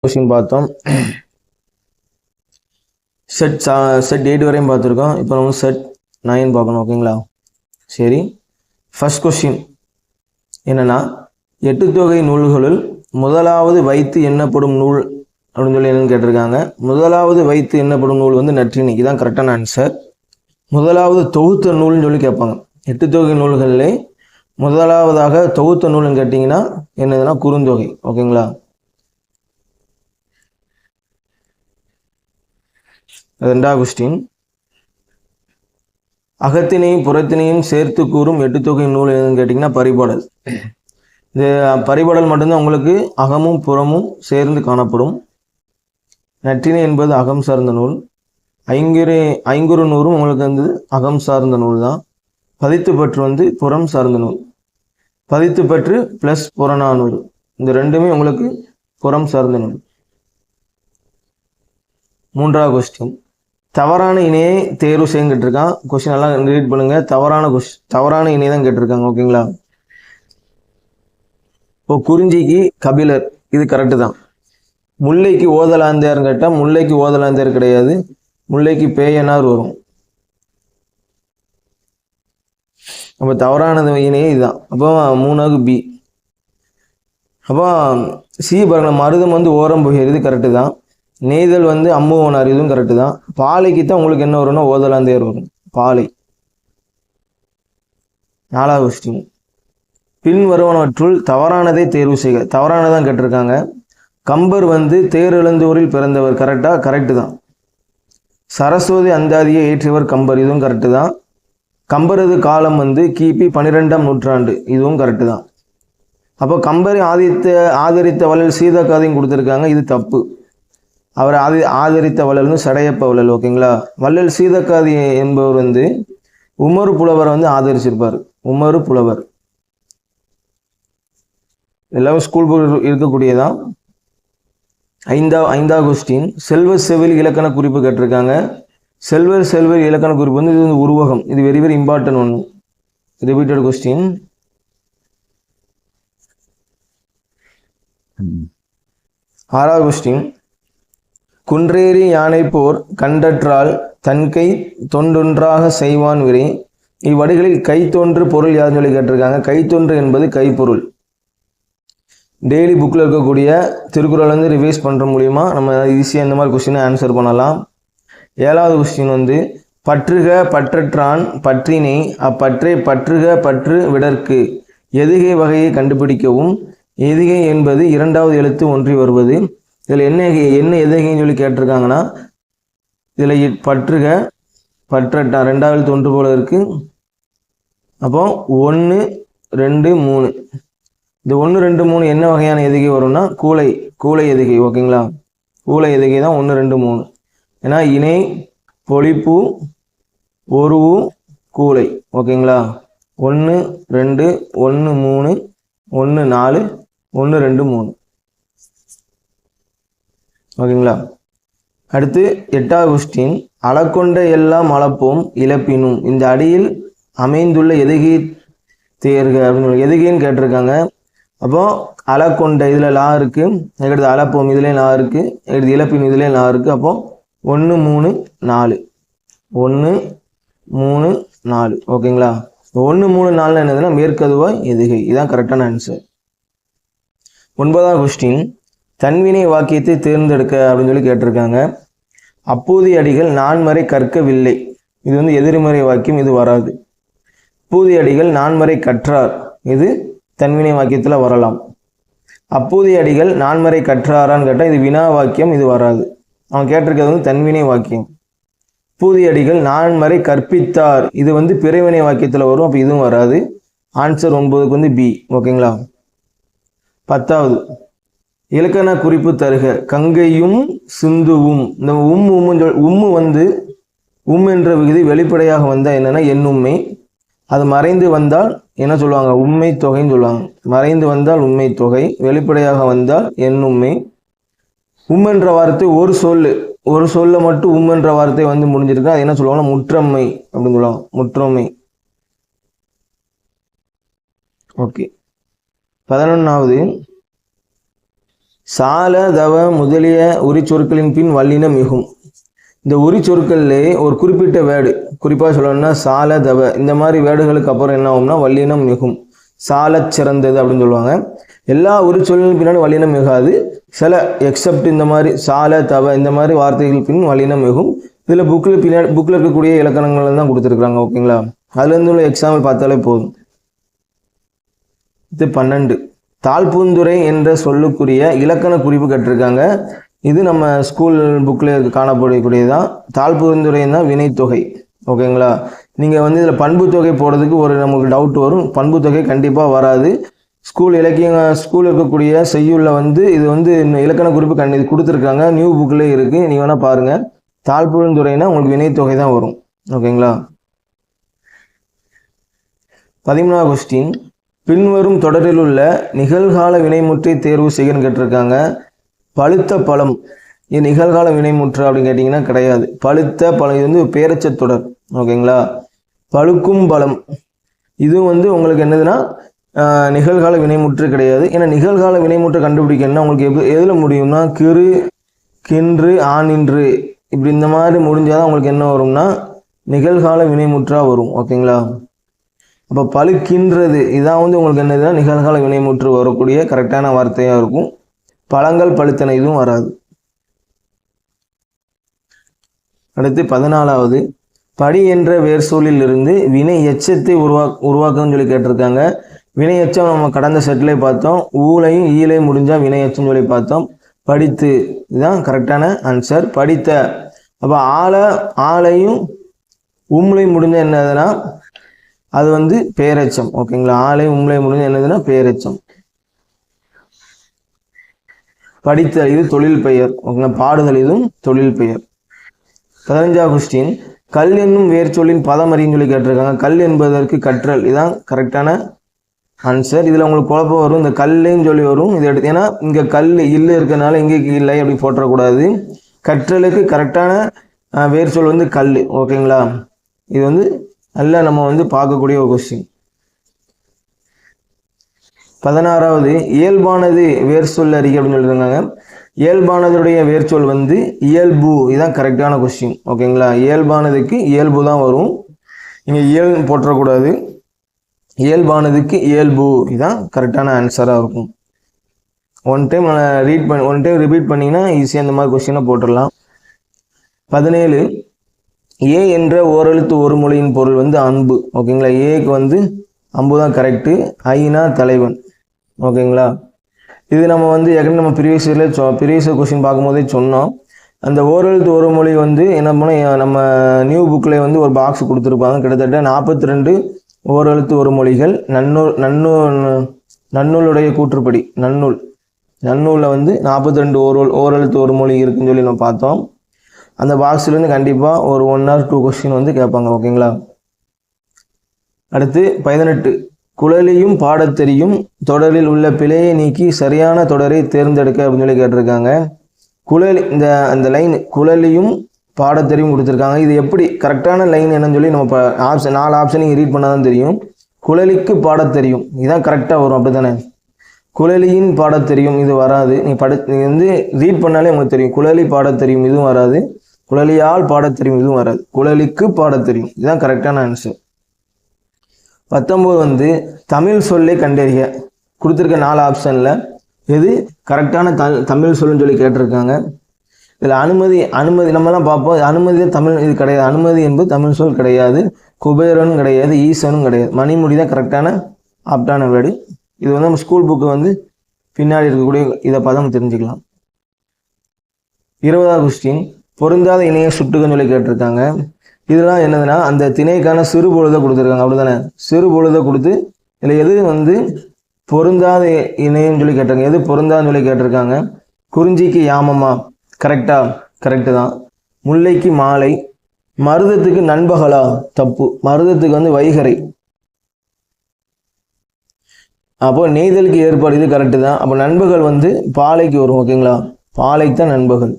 Question பார்த்தோம். Set 8 வரையும் பார்த்துருக்கோம். இப்போ நம்ம செட் 9 பார்க்கணும். ஓகேங்களா? சரி, ஃபர்ஸ்ட் கொஸ்டின் என்னன்னா, எட்டுத்தொகை நூல்களுள் முதலாவது வைத்து எண்ணப்படும் நூல் அப்படின்னு சொல்லி என்னன்னு கேட்டிருக்காங்க. முதலாவது வைத்து எண்ணப்படும் நூல் வந்து நற்றிணை. இதுதான் கரெக்டான ஆன்சர். முதலாவது தொகுத்த நூல்னு சொல்லி கேட்பாங்க. எட்டுத்தொகை நூல்களிலே முதலாவதாக தொகுத்த நூல்னு கேட்டிங்கன்னா என்னதுன்னா குறுந்தொகை. ஓகேங்களா? ரெண்டாவது கொஸ்டின், அகத்தினையும் புறத்தினையும் சேர்த்து கூறும் எட்டுத்தொகை நூல் எதுன்னு கேட்டிங்கன்னா பரிபாடல். இது பரிபாடல் மட்டும்தான் உங்களுக்கு அகமும் புறமும் சேர்ந்து காணப்படும். நற்றிணை என்பது அகம் சார்ந்த நூல். ஐங்குறு நூறும் உங்களுக்கு வந்து அகம் சார்ந்த நூல் தான். பதித்துப்பற்று வந்து புறம் சார்ந்த நூல். பதித்துப்பற்று ப்ளஸ் புறநானூறு இந்த ரெண்டுமே உங்களுக்கு புறம் சார்ந்த நூல். மூன்றாவது கொஸ்டின், தவறான இணையை தேர்வு செய்யும் கேட்டிருக்கான். கொஸ்டின் எல்லாம் ரீட் பண்ணுங்க. தவறான இணை தான் கேட்டிருக்காங்க. ஓகேங்களா? இப்போ குறிஞ்சிக்கு கபிலர், இது கரெக்டு தான். முல்லைக்கு ஓதலாந்தியார்னு கேட்டால் முல்லைக்கு ஓதலாந்தியார் கிடையாது, முல்லைக்கு பேயனார் வரும். அப்போ தவறானது இணையே இதுதான். அப்போ 3வது பி. அப்போ சி பாருங்க, மருதம் வந்து ஓரம் புகையர், இது கரெக்டு தான். நெய்தல் வந்து அம்முவனார், இதுவும் கரெக்டு தான். பாலைக்கு தான் உங்களுக்கு என்ன வரும்னா ஓதலாந்தியார் வரும், பாலை. 4வது கொஸ்டின், பின் வருவனவற்றுள் தவறானதை தேர்வு செய்க. தவறானதான் கேட்டிருக்காங்க. கம்பர் வந்து தேரெழுந்தூரில் பிறந்தவர், கரெக்டா? கரெக்டு தான். சரஸ்வதி அந்தாதியை ஏற்றியவர் கம்பர், இதுவும் கரெக்டு தான். கம்பரது காலம் வந்து கிபி 12ஆம் நூற்றாண்டு, இதுவும் கரெக்டு தான். அப்போ கம்பரை ஆதரித்த வள்ளல் சீதக்காதையும் கொடுத்துருக்காங்க, இது தப்பு. அவர் ஆதரித்த வள்ளல் வந்து சடையப்ப வள்ளல். ஓகேங்களா? வள்ளல் சீதக்காதி என்பவர் வந்து உமறு புலவரை வந்து ஆதரிச்சிருப்பார். உமறு புலவர் எல்லாமே ஸ்கூல் புக் இருக்கக்கூடியதான். 5வது கொஸ்டின், செல்வர் செவில் இலக்கண குறிப்பு கேட்டிருக்காங்க. செல்வர் இலக்கண குறிப்பு வந்து இது வந்து உருவகம். இது வெரி வெரி இம்பார்ட்டன்ட் ஒன்று. Repeated question. 6வது கொஸ்டின், குன்றேறி யானை போர் கண்டற்றால் தன்கை தொண்டொன்றாக செய்வான் விரை. இவ்வடிகளில் கைத்தொன்று பொருள் யாருன்னு சொல்லி கேட்டிருக்காங்க. கைத்தொன்று என்பது கைப்பொருள். டெய்லி புக்கில் இருக்கக்கூடிய திருக்குறள் வந்து ரிவைஸ் பண்ணுற மூலிமா நம்ம ஈஸியாக இந்த மாதிரி கொஸ்டினை ஆன்சர் பண்ணலாம். 7வது கொஸ்டின் வந்து, பற்றுக பற்றற்றான் பற்றினை அப்பற்றை பற்றுக பற்று விடற்கு. எதுகை வகையை கண்டுபிடிக்கவும். எதுகை என்பது 2வது எழுத்து ஒன்றி வருவது. இதில் என்ன எதுகைன்னு சொல்லி கேட்டிருக்காங்கன்னா, இதில் பற்றுக பற்றற்றான் 2வது எழுத்து ஒன்று போல இருக்கு. அப்போ 1 2 3, இந்த 1 2 3 என்ன வகையான எதுகை வரும்னா கூளை எதுகை. ஓகேங்களா? கூளை எதுகை தான் 1 2 3. ஏன்னா இணை பொழிப்பு ஒருவு கூளை. ஓகேங்களா? 1 2 1 3 1 4 1 2 3. ஓகேங்களா? அடுத்து 8வது கொஸ்டின், அளக்கொண்ட எல்லாம் அளப்போம் இழப்பினும். இந்த அடியில் அமைந்துள்ள எதுகை தேர்க அப்படின்னு எதுகைன்னு கேட்டிருக்காங்க. அப்போ அளக்கொண்ட இதில் லா இருக்கு, எடுத்து அளப்போம் இதுலேயும் லா இருக்கு, எடுத்து இழப்பினும் இதுலேயும் லா இருக்கு. அப்போ 1 3 4 1 3 4. ஓகேங்களா? 1 3 4 என்னதுன்னா மேற்கதுவா எதுகை. இதுதான் கரெக்டான ஆன்சர். 9வது கொஸ்டின், தன்வினை வாக்கியத்தை தேர்ந்தெடுக்க அப்படின்னு சொல்லி கேட்டிருக்காங்க. அப்பூதி அடிகள் நான்மறை கற்கவில்லை, இது வந்து எதிர்மறை வாக்கியம், இது வராது. அப்பூதி அடிகள் நான்மறை கற்றார், இது தன்வினை வாக்கியத்தில் வரலாம். அப்பூதி அடிகள் நான்மறை கற்றாரான்னு கேட்டால் இது வினா வாக்கியம், இது வராது. அவன் கேட்டிருக்கிறது வந்து தன்வினை வாக்கியம். அப்பூதி அடிகள் நான்மறை கற்பித்தார், இது வந்து பிறவினை வாக்கியத்தில் வரும், அப்போ இதுவும் வராது. ஆன்சர் 9க்கு வந்து பி. ஓகேங்களா? 10வது, இலக்கண குறிப்பு தருக. கங்கையும் சிந்துவும். இந்த உம்மு வந்து என்ற விகுதி வெளிப்படையாக வந்தால் என்னன்னா எண்ணுண்மை. அது மறைந்து வந்தால் என்ன சொல்லுவாங்க? உண்மை தொகைன்னு சொல்லுவாங்க. மறைந்து வந்தால் உண்மை தொகை, வெளிப்படையாக வந்தால் எண்ணுண்மை. என்ற வார்த்தை ஒரு சொல்ல மட்டும் என்ற வார்த்தை வந்து முடிஞ்சிருக்கு. அது என்ன சொல்லுவாங்கன்னா முற்றம்மை அப்படின்னு சொல்லுவாங்க. முற்றம்மை. ஓகே. 11வது, சால தவ முதலிய உரிச்சொற்களின் பின் வல்லினம் மிகும். இந்த உரிச்சொற்கள்லே ஒரு குறிப்பிட்ட வேர்டு, குறிப்பாக சொல்லணும்னா சால தவ, இந்த மாதிரி வேர்டுகளுக்கு அப்புறம் என்ன ஆகும்னா வல்லினம் மிகும். சால சிறந்தது அப்படின்னு சொல்லுவாங்க. எல்லா உரிச்சொல்லின் பின்னாடி வல்லினம் மிகாது. சில எக்ஸப்ட் இந்த மாதிரி சால தவ இந்த மாதிரி வார்த்தைகள் பின் வல்லினம் மிகும். இதில் புக்கில் இருக்கக்கூடிய இலக்கணங்கள் தான் கொடுத்துருக்குறாங்க. ஓகேங்களா, அதுலேருந்து உள்ள எக்ஸாம்பிள் பார்த்தாலே போதும். இது 12 தாழ்பூந்துரை என்ற சொல்லுக்குரிய இலக்கண குறிப்பு கேட்டிருக்காங்க. இது நம்ம ஸ்கூல் புக்கில் காணப்படக்கூடியதான். தாழ்பூந்துரைன்னா வினைத்தொகை. ஓகேங்களா, நீங்கள் வந்து இதில் பண்பு தொகை போடுறதுக்கு ஒரு நமக்கு டவுட் வரும். பண்பு தொகை கண்டிப்பாக வராது. ஸ்கூல் இருக்கக்கூடிய செய்யுள்ள வந்து இது வந்து இலக்கண குறிப்பு இது கொடுத்துருக்காங்க. நியூ புக்கில் இருக்குது, நீங்கள் வேணால் பாருங்கள். தாழ்பூந்துரைனா உங்களுக்கு வினைத்தொகை தான் வரும். ஓகேங்களா. 13வது கொஸ்டின், பின்வரும் தொடரில் உள்ள நிகழ்கால வினைமுற்றை தேர்வு செய்யன்னு கேட்டிருக்காங்க. பழுத்த பழம் இது நிகழ்கால வினைமுற்று அப்படின்னு கேட்டிங்கன்னா கிடையாது. பழுத்த பழம் இது வந்து பேரச்ச தொடர். ஓகேங்களா. பழுக்கும் பழம் இதுவும் வந்து உங்களுக்கு என்னதுன்னா நிகழ்கால வினைமுற்று கிடையாது. ஏன்னா நிகழ்கால வினைமுற்று கண்டுபிடிக்கணும்னா உங்களுக்கு எதில் முடியும்னா கிறு, கின்று, ஆனின்று இப்படி இந்த மாதிரி முடிஞ்சாதான் உங்களுக்கு என்ன வரும்னா நிகழ்கால வினைமுற்றா வரும். ஓகேங்களா. அப்போ பழுக்கின்றது இதான் வந்து உங்களுக்கு என்னதுன்னா நிகழ்கால வினைமுற்று வரக்கூடிய கரெக்டான வார்த்தையாக இருக்கும். பழங்கள் பழுத்தன இதுவும் வராது. அடுத்து 14வது, படி என்ற வேர் சொல்லில் இருந்து வினை எச்சத்தை உருவாக்குன்னு சொல்லி கேட்டிருக்காங்க. வினை எச்சம் நம்ம கடந்த செட்டிலே பார்த்தோம். ஊலையும் ஈலையும் முடிஞ்சால் வினை எச்சம் சொல்லி பார்த்தோம். படித்து இதுதான் கரெக்டான ஆன்சர். படித்த. அப்போ ஆலையும் உம்லையும் முடிஞ்ச என்னதுன்னா அது வந்து பேரெச்சம். ஓகேங்களா. ஆலையும் உம்லையும் முடிஞ்ச என்னதுன்னா பேரெச்சம். படித்தல் இது தொழில் பெயர். ஓகேங்களா. பாடுதல் இதுவும் தொழில் பெயர். 15வது கொஸ்டின், கல் என்னும் வேர் சொல்லின் பதம் அறின்னு சொல்லி கேட்டிருக்காங்க. கல் என்பதற்கு கற்றல் இதான் கரெக்டான ஆன்சர். இதில் உங்களுக்கு குழப்பம் வரும். இந்த கல்லுன்னு சொல்லி வரும். இது எடுத்து ஏன்னா இங்கே கல் இல்லை இருக்கிறதுனால இங்கே இல்லை அப்படி போட்டக்கூடாது. கற்றலுக்கு கரெக்டான வேர் சொல் வந்து கல். ஓகேங்களா. இது வந்து நல்லா நம்ம வந்து பார்க்கக்கூடிய ஒரு கொஸ்டின். 16வது, இயல்பானது வேர் சொல் அறிக்கை அப்படின்னு சொல்லியிருக்காங்க. இயல்பானதுடைய வேர் சொல் வந்து இயல்பு இதுதான் கரெக்டான கொஸ்டின். ஓகேங்களா. இயல்பானதுக்கு இயல்பு தான் வரும். இங்கே இயல் போட்டக்கூடாது. இயல்பானதுக்கு இயல்பு இதுதான் கரெக்டான ஆன்சராக இருக்கும். ஒன் டைம் ரிப்பீட் பண்ணிங்கன்னா ஈஸியாக இந்த மாதிரி கொஸ்டினை போட்டுடலாம். 17, ஏ என்ற ஓரெழுத்து ஒரு மொழியின் பொருள் வந்து அன்பு. ஓகேங்களா. ஏக்கு வந்து அம்பு தான் கரெக்டு. ஐனா தலைவன். ஓகேங்களா. இது நம்ம வந்து ஏற்கனவே நம்ம ப்ரீவியஸ் கொஸ்டின் பார்க்கும்போதே சொன்னோம். அந்த ஓரெழுத்து ஒரு மொழி வந்து என்ன பண்ணால் நம்ம நியூ புக்கில் வந்து ஒரு பாக்ஸ் கொடுத்துருப்பாங்க. கிட்டத்தட்ட 42 ஓரெழுத்து ஒரு மொழிகள். நன்னூலுடைய கூற்றுப்படி நன்னூலில் வந்து 42 ஓரெழுத்து ஒரு மொழி இருக்குன்னு சொல்லி நம்ம பார்த்தோம். அந்த பாக்ஸ்லேருந்து கண்டிப்பாக ஒரு 1 or 2 கொஸ்டின் வந்து கேட்பாங்க. ஓகேங்களா. அடுத்து 18, குழலியும் பாடத்தெரியும் தொடரில் உள்ள பிழையை நீக்கி சரியான தொடரை தேர்ந்தெடுக்க அப்படின்னு சொல்லி கேட்டிருக்காங்க. அந்த லைன் குழலியும் பாடத்தெரியும் கொடுத்துருக்காங்க. இது எப்படி கரெக்டான லைன் என்னன்னு சொல்லி நம்ம 4 ஆப்ஷன் நீங்கள் ரீட் பண்ணால் தான் தெரியும். குழலிக்கு பாடத்தெரியும் இதுதான் கரெக்டாக வரும். அப்படி தானே. குழலியின் பாடத்தெரியும் இது வராது. நீ வந்து ரீட் பண்ணாலே உங்களுக்கு தெரியும். குழலி பாடத்தெரியும் இதுவும் வராது. குழலியால் பாடத்தெரியும் இதுவும் வராது. குழலிக்கு பாடத்தெரியும் இதுதான் கரெக்டான ஆன்சர். 19 வந்து தமிழ் சொல்லை கண்டறிய கொடுத்துருக்க 4 ஆப்ஷனில் எது கரெக்டான தமிழ் சொல்லுன்னு சொல்லி கேட்டிருக்காங்க. இதில் அனுமதி நம்மலாம் பார்ப்போம். அனுமதி தமிழ் இது கிடையாது. அனுமதி என்பது தமிழ் சொல் கிடையாது. குபேரனும் கிடையாது. ஈசனும் கிடையாது. மணிமொழி தான் கரெக்டான ஆப்டான வேர்டு. இது வந்து நம்ம ஸ்கூல் புக்கு வந்து பின்னாடி இருக்கக்கூடிய இதை பதம் தெரிஞ்சுக்கலாம். 20வது கொஸ்டின், பொருந்தாத இணைய சுட்டுகன்னு சொல்லி கேட்டிருக்காங்க. இதெல்லாம் என்னதுன்னா அந்த திணைக்கான சிறு பொழுதை கொடுத்துருக்காங்க. அப்படி தானே. சிறு பொழுதை கொடுத்து இதில் எது வந்து பொருந்தாத இணையன்னு சொல்லி கேட்டிருக்காங்க. எது பொருந்தான்னு சொல்லி கேட்டிருக்காங்க. குறிஞ்சிக்கு யாமமா கரெக்டு தான். முல்லைக்கு மாலை. மருதத்துக்கு நண்பகலா தப்பு. மருதத்துக்கு வந்து வைகரை. அப்போ நெய்தலுக்கு ஏற்பாடு இது கரெக்டு தான். அப்போ நண்பகல் வந்து பாலைக்கு வரும். ஓகேங்களா. பாலைக்கு தான் நண்பகல்.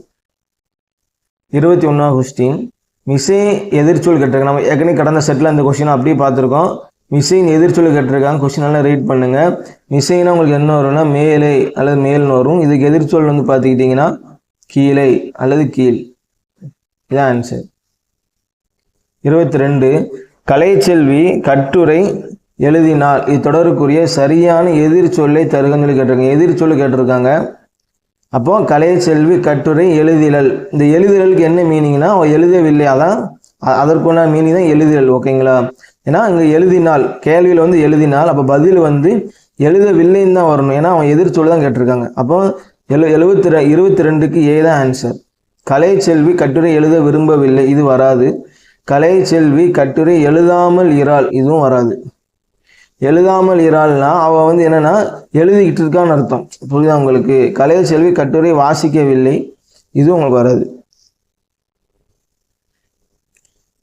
21வது கொஸ்டின், மிசை எதிர்ச்சொல் கேட்டிருக்காங்க. நம்ம ஏற்கனவே கடந்த செட்டில் அந்த கொஸ்டினை அப்படியே பார்த்துருக்கோம். மிசைன்னு எதிர்ச்சொல் கேட்டிருக்காங்க. கொஸ்டின் நல்லா ரீட் பண்ணுங்க. மிசைனா உங்களுக்கு என்ன வரும்னா மேலே அல்லது மேல்னு வரும். இதுக்கு எதிர்ச்சொல் வந்து பார்த்துக்கிட்டிங்கன்னா கீழே அல்லது கீழ். இதான் ஆன்சர். 22 கலைச்செல்வி கட்டுரை எழுதினாள். இது தொடருக்குரிய சரியான எதிர்ச்சொல்லை தருகன்னு சொல்லி கேட்டிருக்காங்க. எதிர்ச்சொல் கேட்டிருக்காங்க. அப்போ கலைச்செல்வி கட்டுரை எழுதிலல். இந்த எழுதிலலுக்கு என்ன மீனிங்னா அவள் எழுதவில்லை, அதான் அதற்குள்ள மீனிங் தான் எழுதிலல். ஓகேங்களா? ஏன்னா இங்கே எழுதினால் கேள்வியில் வந்து எழுதினால், அப்போ பதில் வந்து எழுதவில்லைன்னு தான் வரணும். ஏன்னா அவன் எதிர்ச்சொல் தான் கேட்டிருக்காங்க. அப்போ 22க்கு ஏ தான் ஆன்சர். கலைச்செல்வி கட்டுரை எழுத விரும்பவில்லை, இது வராது. கலைச்செல்வி கட்டுரை எழுதாமல் இராள், இதுவும் வராது. எழுதாமல் இராள்னா அவள் வந்து என்னன்னா எழுதிக்கிட்டு இருக்கான்னு அர்த்தம். புரியுதா உங்களுக்கு? கலைச்செல்வி கட்டுரை வாசிக்கவில்லை, இதுவும் உங்களுக்கு வராது.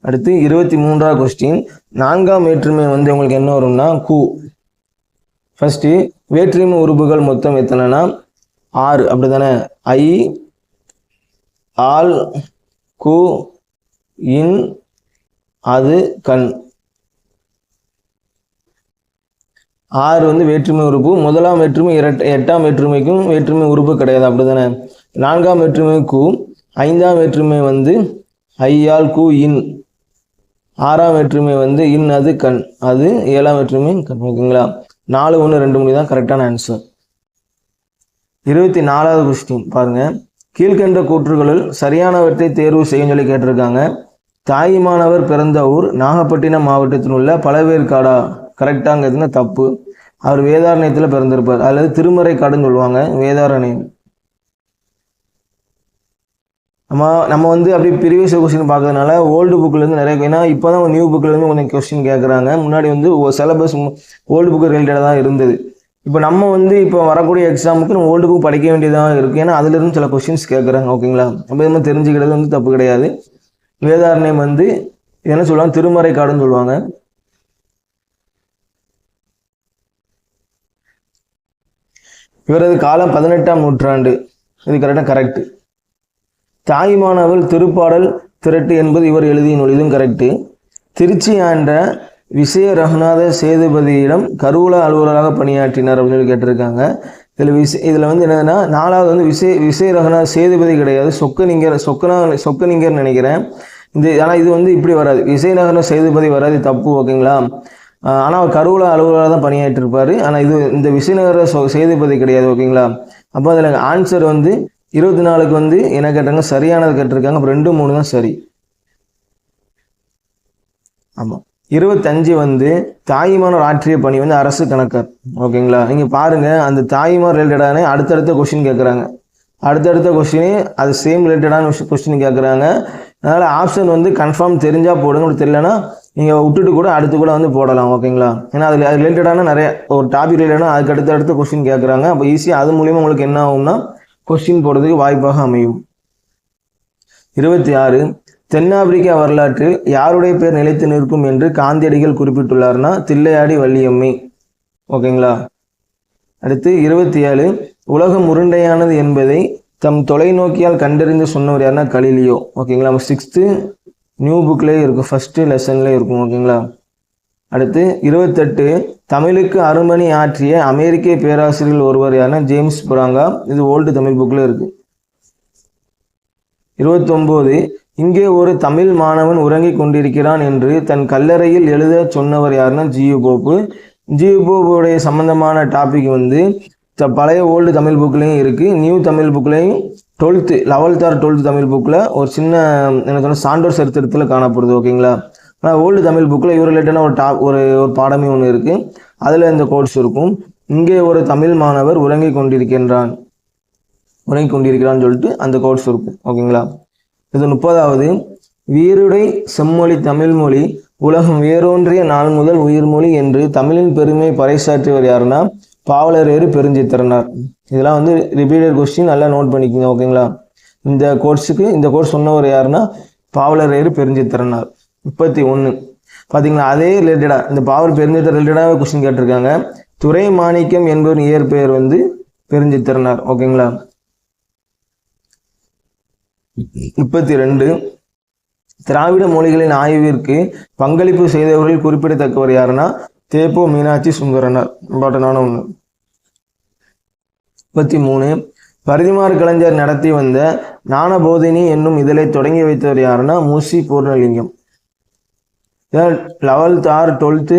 அடுத்து 23வது கொஸ்டின். 4ஆம் வேற்றுமை வந்து உங்களுக்கு என்ன வரும்னா கு. ஃபர்ஸ்ட் வேற்றுமை உறுப்புகள் மொத்தம் எத்தனைனா 6, அப்படிதானே? ஐ, ஆல், கு, இன், அது, கண். 6 வந்து வேற்றுமை உறுப்பு. முதலாம் வேற்றுமை 8ஆம் வேற்றுமைக்கும் வேற்றுமை உறுப்பு கிடையாது, அப்படிதானே? 4ஆம் வேற்றுமை கு, 5ஆம் வேற்றுமை வந்து ஐ, ஆல், கு, இன். 6ஆம் வேற்றுமை வந்து இன், அது, கண். அது 7ஆம் வேற்றுமை கண். ஓகேங்களா? 4, 1, 2 மணி தான் கரெக்டான ஆன்சர். 24வது கொஸ்டின் பாருங்க. கீழ்கண்ட கூற்றுகளில் சரியானவற்றை தேர்வு செய்ய சொல்லி கேட்டிருக்காங்க. தாயுமானவர் பிறந்த ஊர் நாகப்பட்டினம் மாவட்டத்தில் உள்ள பழவேற்காடா? கரெக்டாங்கிறதுனா தப்பு. அவர் வேதாரண்யத்தில் பிறந்திருப்பார், அல்லது திருமறைக்காடுன்னு சொல்லுவாங்க, வேதாரண்யம். நம்ம வந்து அப்படி ப்ரீவியஸ் கொஸ்டின் பார்க்கறதுனால ஓல்டு புக்கிலேருந்து நிறைய, ஏன்னா இப்போ தான் நியூ புக்கிலேருந்து கொஞ்சம் கொஸ்டின் கேட்குறாங்க. முன்னாடி வந்து சிலபஸ் ஓல்டு புக்கு ரிலேட்டடாக தான் இருந்தது. இப்போ நம்ம வந்து இப்போ வரக்கூடிய எக்ஸாமுக்கு நம்ம ஓல்டு புக் படிக்க வேண்டியதாக இருக்குது, ஏன்னா அதுலேருந்து சில கொஸ்டின்ஸ் கேட்குறாங்க. ஓகேங்களா? அப்போ நம்ம தெரிஞ்சுக்கிறது வந்து தப்பு கிடையாது. வேதாரண்யம் வந்து என்ன சொல்லுவாங்க, திருமறைக்காடுன்னு சொல்லுவாங்க. இவரது காலம் 18ஆம் நூற்றாண்டு, இது கரெக்டாக கரெக்டு. தாயுமானவள் திருப்பாடல் திரட்டு என்பது இவர் எழுதிய நூல், இதுவும் கரெக்டு. திருச்சி ஆண்ட விசய ரகுநாத சேதுபதியிடம் கருவூல அலுவலராக பணியாற்றினார் அப்படின்னு சொல்லி கேட்டிருக்காங்க. இதில் வந்து என்னதுன்னா 4வது வந்து விசய ரகுநாத சேதுபதி கிடையாது, சொக்கலிங்கர் நினைக்கிறேன். ஆனால் இது வந்து இப்படி வராது, விசயநகர சேதுபதி வராது, தப்பு. ஓகேங்களா? ஆனால் அவர் கருவூல அலுவலராக தான் பணியாற்றிருப்பார். ஆனால் இந்த விசயநகர சேதுபதி கிடையாது. ஓகேங்களா? அப்போ அதில் ஆன்சர் வந்து 24க்கு வந்து என்ன கேட்டாங்க, சரியானது கேட்டிருக்காங்க. அப்போ 2, 3 தான் சரி. ஆமாம். 25 வந்து தாயுமானவர் ஆற்றிய பணி வந்து அரசு கணக்கர். ஓகேங்களா? நீங்கள் பாருங்கள், அந்த தாயுமார் ரிலேட்டடான அடுத்தடுத்த கொஸ்டின் கேட்குறாங்க. அடுத்தடுத்த கொஸ்டினே அது சேம் ரிலேட்டடான கொஸ்டின் கேட்குறாங்க. அதனால் ஆப்ஷன் வந்து கன்ஃபார்ம் தெரிஞ்சால் போடுங்க, அப்படி தெரியலனா நீங்கள் விட்டுட்டு கூட அடுத்து கூட வந்து போடலாம். ஓகேங்களா? ஏன்னா அது ரிலேட்டடான நிறைய ஒரு டாபிக் ரிலேட்டடான அதுக்கு அடுத்த கொஸ்டின் கேட்குறாங்க. அப்போ ஈஸியாக அது மூலிமா உங்களுக்கு என்ன ஆகும்னா கொஸ்டின் போடுறதுக்கு வாய்ப்பாக அமையும். 26 தென்னாப்பிரிக்கா வரலாற்றில் யாருடைய பேர் நிலைத்து நிற்கும் என்று காந்தியடிகள் குறிப்பிட்டுள்ளார்னா தில்லையாடி வள்ளியம்மை. ஓகேங்களா? அடுத்து 27 உலகம் உருண்டையானது என்பதை தம் தொலைநோக்கியால் கண்டறிந்து சொன்னவர் யாருன்னா கலீலியோ. ஓகேங்களா? 6th நியூ புக்லேயே இருக்கும், ஃபர்ஸ்ட் லெசன்லேயே இருக்கும். ஓகேங்களா? அடுத்து 28 தமிழுக்கு அருமணி ஆற்றிய அமெரிக்க பேராசிரியர் ஒருவர் யாருன்னா ஜேம்ஸ் புராங்கா. இது ஓல்டு தமிழ் புக்கில் இருக்கு. 29 இங்கே ஒரு தமிழ் மாணவன் உறங்கிக் கொண்டிருக்கிறான் என்று தன் கல்லறையில் எழுத சொன்னவர் யாருன்னா ஜியு போப்பு. ஜியு போப்புடைய சம்பந்தமான டாபிக் வந்து பழைய ஓல்டு தமிழ் புக்லேயும் இருக்குது, நியூ தமிழ் புக்லேயும் 11th or 12th தமிழ் புக்கில் ஒரு சின்ன என்ன சொன்னால் சான்றோர் சரித்திரத்தில் காணப்படுது. ஓகேங்களா? ஆனால் ஓல்டு தமிழ் புக்கில் இவர் ரிலேட்டடான ஒரு பாடமே ஒன்று இருக்குது, அதில் இந்த கோர்ஸ் இருக்கும். இங்கே ஒரு தமிழ் மாணவர் உறங்கிக் கொண்டிருக்கிறான்னு சொல்லிட்டு அந்த கோர்ஸ் இருக்கும். ஓகேங்களா? இது 30வது வீருடை செம்மொழி தமிழ்மொழி உலகம் வேரூன்றிய நாள் முதல் உயிர்மொழி என்று தமிழின் பெருமை பறைசாற்றியவர் யாருன்னா பாவலரேறு பெருஞ்சித்திரனார். இதெல்லாம் வந்து ரிப்பீட்டட் கொஸ்டின், நல்லா நோட் பண்ணிக்கோங்க. ஓகேங்களா? இந்த கோர்ஸ் சொன்னவர் யாருன்னா பாவலரேறு பெருஞ்சித்திரனார். 31 பார்த்தீங்களா, அதே ரிலேட்டடாக இந்த பாவலர் பெருஞ்சித்திரன் ரிலேட்டடாக கொஸ்டின் கேட்டிருக்காங்க. துரை மாணிக்கம் என்பவர் இயற்பெயர் வந்து பெருஞ்சித்திரனார். ஓகேங்களா? 32 திராவிட மொழிகளின் ஆய்விற்கு பங்களிப்பு செய்தவர்கள் குறிப்பிடத்தக்கவர் யாருன்னா தேப்போ மீனாட்சி சுந்தரனார் இம்பார்ட்டண்டான ஒன்று. 33 பரிதிமார் கலைஞர் நடத்தி வந்த ஞானபோதினி என்னும் இதழை தொடங்கி வைத்தவர் யாருன்னா Musi Purnalingam. 11th or 12th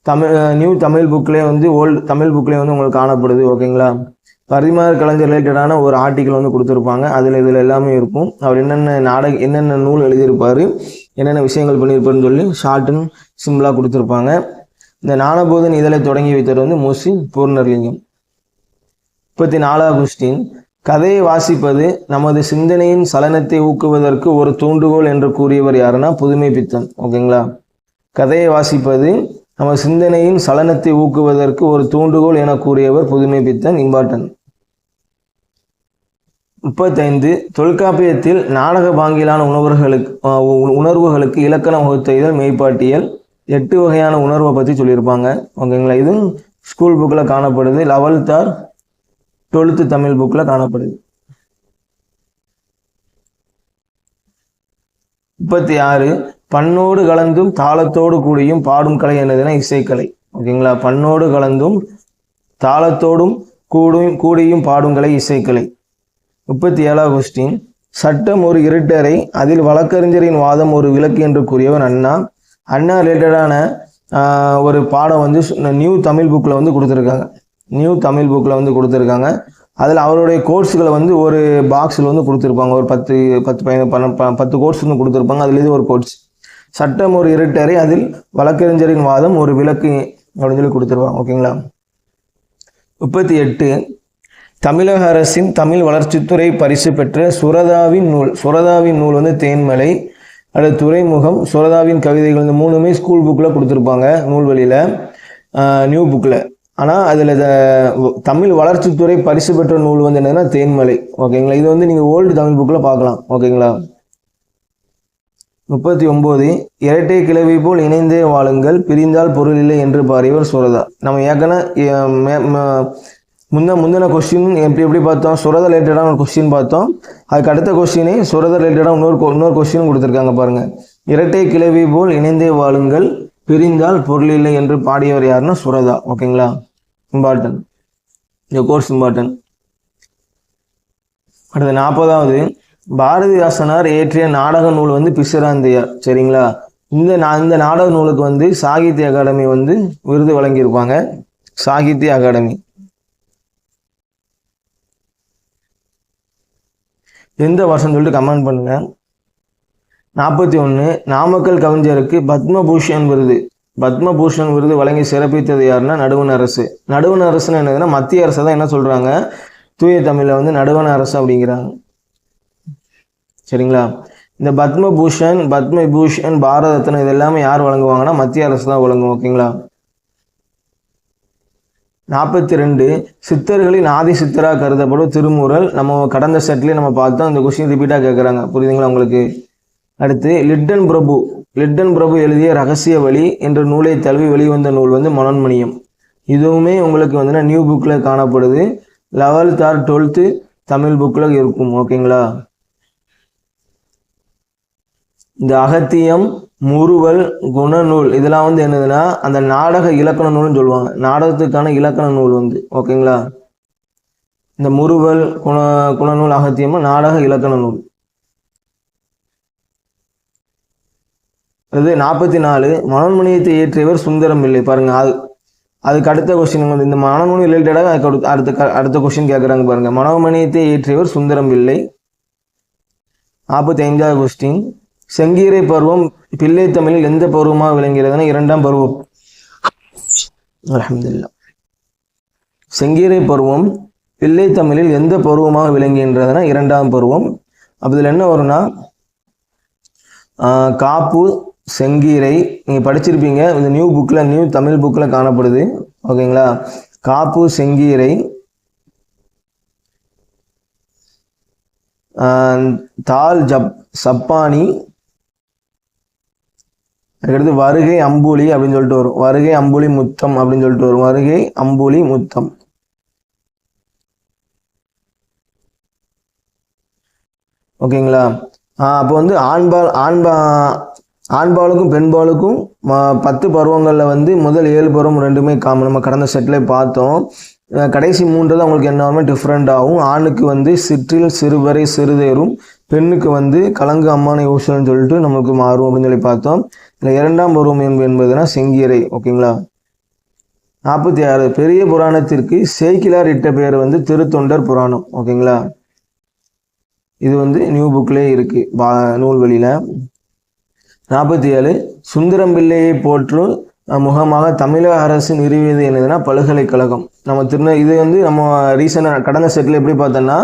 Tamil new Tamil புக்லேயே வந்து ஓல்டு தமிழ் புக்லேயே வந்து உங்களுக்கு காணப்படுது. ஓகேங்களா, பரிதிமார் கலைஞர் ரிலேட்டடான ஒரு ஆர்டிக்கல் வந்து கொடுத்துருப்பாங்க. இதில் எல்லாமே இருக்கும். அவர் என்னென்ன நூல் எழுதியிருப்பார், என்னென்ன விஷயங்கள் பண்ணியிருப்பாருன்னு சொல்லி ஷார்ட் அண்ட் சிம்பிளாக கொடுத்துருப்பாங்க. இந்த ஞானபோதன் இதழை தொடங்கி வைத்தவர் வந்து முசி பூர்ணலிங்கம். 34வது கொஸ்டின், கதையை வாசிப்பது நமது சிந்தனையின் சலனத்தை ஊக்குவதற்கு ஒரு தூண்டுகோல் என்று கூறியவர் யாருன்னா புதுமை பித்தன். ஓகேங்களா, கதையை வாசிப்பது நமது சிந்தனையின் சலனத்தை ஊக்குவதற்கு ஒரு தூண்டுகோல் என கூறியவர் புதுமை பித்தன். இம்பார்ட்டன்ட். 35 தொல்காப்பியத்தில் நாடக பாங்கிலான உணர்வுகளுக்கு இலக்கணம் வகுத்த இதழ் மெய்ப்பாட்டியல். 8 வகையான உணர்வை பற்றி சொல்லியிருப்பாங்க. ஓகேங்களா, இதுவும் ஸ்கூல் புக்கில் காணப்படுது. 11th or 12th தமிழ் புக்கில் காணப்படுது. 36 பண்ணோடு கலந்தும் தாளத்தோடு கூடியும் பாடும் கலை என்னதுன்னா இசைக்கலை. ஓகேங்களா, பண்ணோடு கலந்தும் தாளத்தோடும் கூடியும் பாடும் கலை இசைக்கலை. 37வது கொஸ்டின், சட்டம் ஒரு இருட்டறை, அதில் வழக்கறிஞரின் வாதம் ஒரு விளக்கு என்று கூறியவர் அண்ணா. அண்ணா ரிலேட்டடான ஒரு பாடம் வந்து நியூ தமிழ் புக்கில் வந்து கொடுத்துருக்காங்க. அதில் அவருடைய கோர்ஸுகளை வந்து ஒரு பாக்ஸில் வந்து கொடுத்துருப்பாங்க. ஒரு 10 கோர்ஸ் வந்து கொடுத்துருப்பாங்க. அதில் இது ஒரு கோர்ஸ், சட்டம் ஒரு இருட்டறை, அதில் வழக்கறிஞரின் வாதம் ஒரு விளக்கு அப்படின்னு சொல்லி கொடுத்துருவாங்க. ஓகேங்களா. 38 தமிழக அரசின் தமிழ் வளர்ச்சித்துறை பரிசு பெற்ற சுரதாவின் நூல் வந்து தேன்மலை. அது துறைமுகம், சுரதாவின் கவிதைகள், இந்த 3மே ஸ்கூல் புக்கில் கொடுத்துருப்பாங்க நூல்வழியில், நியூ புக்கில். ஆனால் அதில் தமிழ் வளர்ச்சித்துறை பரிசு பெற்ற நூல் வந்து என்னதுன்னா தேன்மலை. ஓகேங்களா, இது வந்து நீங்கள் ஓல்டு தமிழ் புக்கில் பார்க்கலாம். ஓகேங்களா. 39 இரட்டை கிளவி போல் இணைந்தே வாழுங்கள், பிரிந்தால் பொருள் இல்லை என்று பாடியவர் சுரதா. நம்ம முந்தின கொஸ்டின் எப்படி பார்த்தோம், சுரத ரிலேட்டடான ஒரு கொஸ்டின் பார்த்தோம். அதுக்கு அடுத்த கொஸ்டினே சுரத ரிலேட்டடாக இன்னொரு கொஸ்டின் கொடுத்துருக்காங்க பாருங்க. இரட்டை கிளவி போல் இணைந்தே வாழுங்கள், பிரிந்தால் பொருள் இல்லை என்று பாடியவர் யாருன்னா சுரதா. ஓகேங்களா, இம்பார்ட்டன்ட், இந்த கோர்ஸ் இம்பார்ட்டன்ட். அடுத்த 40வது பாரதிதாசனார் இயற்றிய நாடக நூல் வந்து பிசிராந்தையார். சரிங்களா, இந்த நாடக நூலுக்கு வந்து சாகித்ய அகாடமி வந்து விருது வழங்கியிருப்பாங்க. சாகித்ய அகாடமி. எந்த வருஷம் சொல்லிட்டு கமெண்ட் பண்ணுங்க. 41 நாமக்கல் கவிஞருக்கு பத்மபூஷன் விருது வழங்கி சிறப்பித்தது யாருன்னா நடுவண் அரசு. நடுவண் அரசுன்னு என்னதுன்னா மத்திய அரசு தான் என்ன சொல்றாங்க, தூய தமிழ்ல வந்து நடுவண் அரசு அப்படிங்கிறாங்க. சரிங்களா, இந்த பத்மபூஷன், பாரத ரத்னா இது எல்லாமே யார் வழங்குவாங்கன்னா மத்திய அரசு தான் வழங்கும். ஓகேங்களா. 42 சித்தர்களின் ஆதி சித்தராக கருதப்படும் திருமூரல். நம்ம கடந்த செட்லேயே நம்ம பார்த்தோம். இந்த கொஸ்டின் ரிப்பீட்டாக கேட்குறாங்க. புரியுதுங்களா உங்களுக்கு. அடுத்து லிட்டன் பிரபு எழுதிய ரகசிய வழி என்ற நூலை தழுவி வெளிவந்த நூல் வந்து மனோன்மணியம். இதுவுமே உங்களுக்கு வந்து நியூ புக்கில் காணப்படுது. 11th or 12th தமிழ் புக்கில் இருக்கும். ஓகேங்களா. இந்த அகத்தியம், முறுவல், குணநூல் இதெல்லாம் வந்து என்னதுன்னா அந்த நாடக இலக்கண நூல்னு சொல்லுவாங்க. நாடகத்துக்கான இலக்கண நூல் வந்து. ஓகேங்களா. இந்த முறுவல், குணநூல், அகத்தியமும் நாடக இலக்கண நூல். அது 44 மனோன்மணியத்தை இயற்றியவர் சுந்தரம் பிள்ளை. பாருங்க, அதுக்கு அடுத்த கொஸ்டின் வந்து இந்த மனோன்மணி ரிலேட்டடாக அடுத்த கொஸ்டின் கேட்குறாங்க பாருங்க. மனோன்மணியத்தை இயற்றியவர் சுந்தரம் பிள்ளை. 45வது கொஸ்டின், செங்கீரை பருவம் பிள்ளை தமிழில் எந்த பருவமாக விளங்குகிறதுனா 2ஆம் பருவம். அல்ஹம்துலில்லாஹ். செங்கீரை பருவம் பிள்ளை தமிழில் எந்த பருவமாக விளங்குகின்றதுனா 2ஆம் பருவம். அப்போ என்ன வரும்னா காப்பு, செங்கீரை நீங்கள் படிச்சிருப்பீங்க. இந்த நியூ தமிழ் புக்கில் காணப்படுது. ஓகேங்களா. காப்பு, செங்கீரை, தால், சப்பானி, அதுக்கடுத்து வருகை அம்புலி அப்படின்னு சொல்லிட்டு வரும். வருகை அம்புலி முத்தம் அப்படின்னு சொல்லிட்டு வரும். வருகை அம்புலி முத்தம். ஓகேங்களா. அப்போ வந்து ஆண்பாலுக்கும் பெண்பாலுக்கும் 10 பருவங்களில் வந்து முதல் 7 பருவம் ரெண்டுமே காமன். நம்ம கடந்த செட்டில் பார்த்தோம். கடைசி 3 தான் உங்களுக்கு என்ன டிஃப்ரெண்ட் ஆகும். ஆணுக்கு வந்து சிற்றில் சிறுவரை சிறுதேரும், பெண்ணுக்கு வந்து கலங்கு அம்மானை ஊசல்னு சொல்லிட்டு நமக்கு மாறும் அப்படின்னு சொல்லி பார்த்தோம். இதில் 2ஆம் பருவம் என்பதுனா செங்கீரை. ஓகேங்களா. 46 பெரிய புராணத்திற்கு சேக்கிலார் இட்ட பேர் வந்து திருத்தொண்டர் புராணம். ஓகேங்களா. இது வந்து நியூ புக்லேயே இருக்கு நூல்வெளியில். 47 சுந்தரம் பிள்ளையை போற்று முகமாக தமிழக அரசு நிறுவியது என்னதுன்னா பல்கலைக்கழகம். நம்ம இது வந்து நம்ம ரீசெண்டாக கடந்த செட்டில் எப்படி பார்த்தோம்னா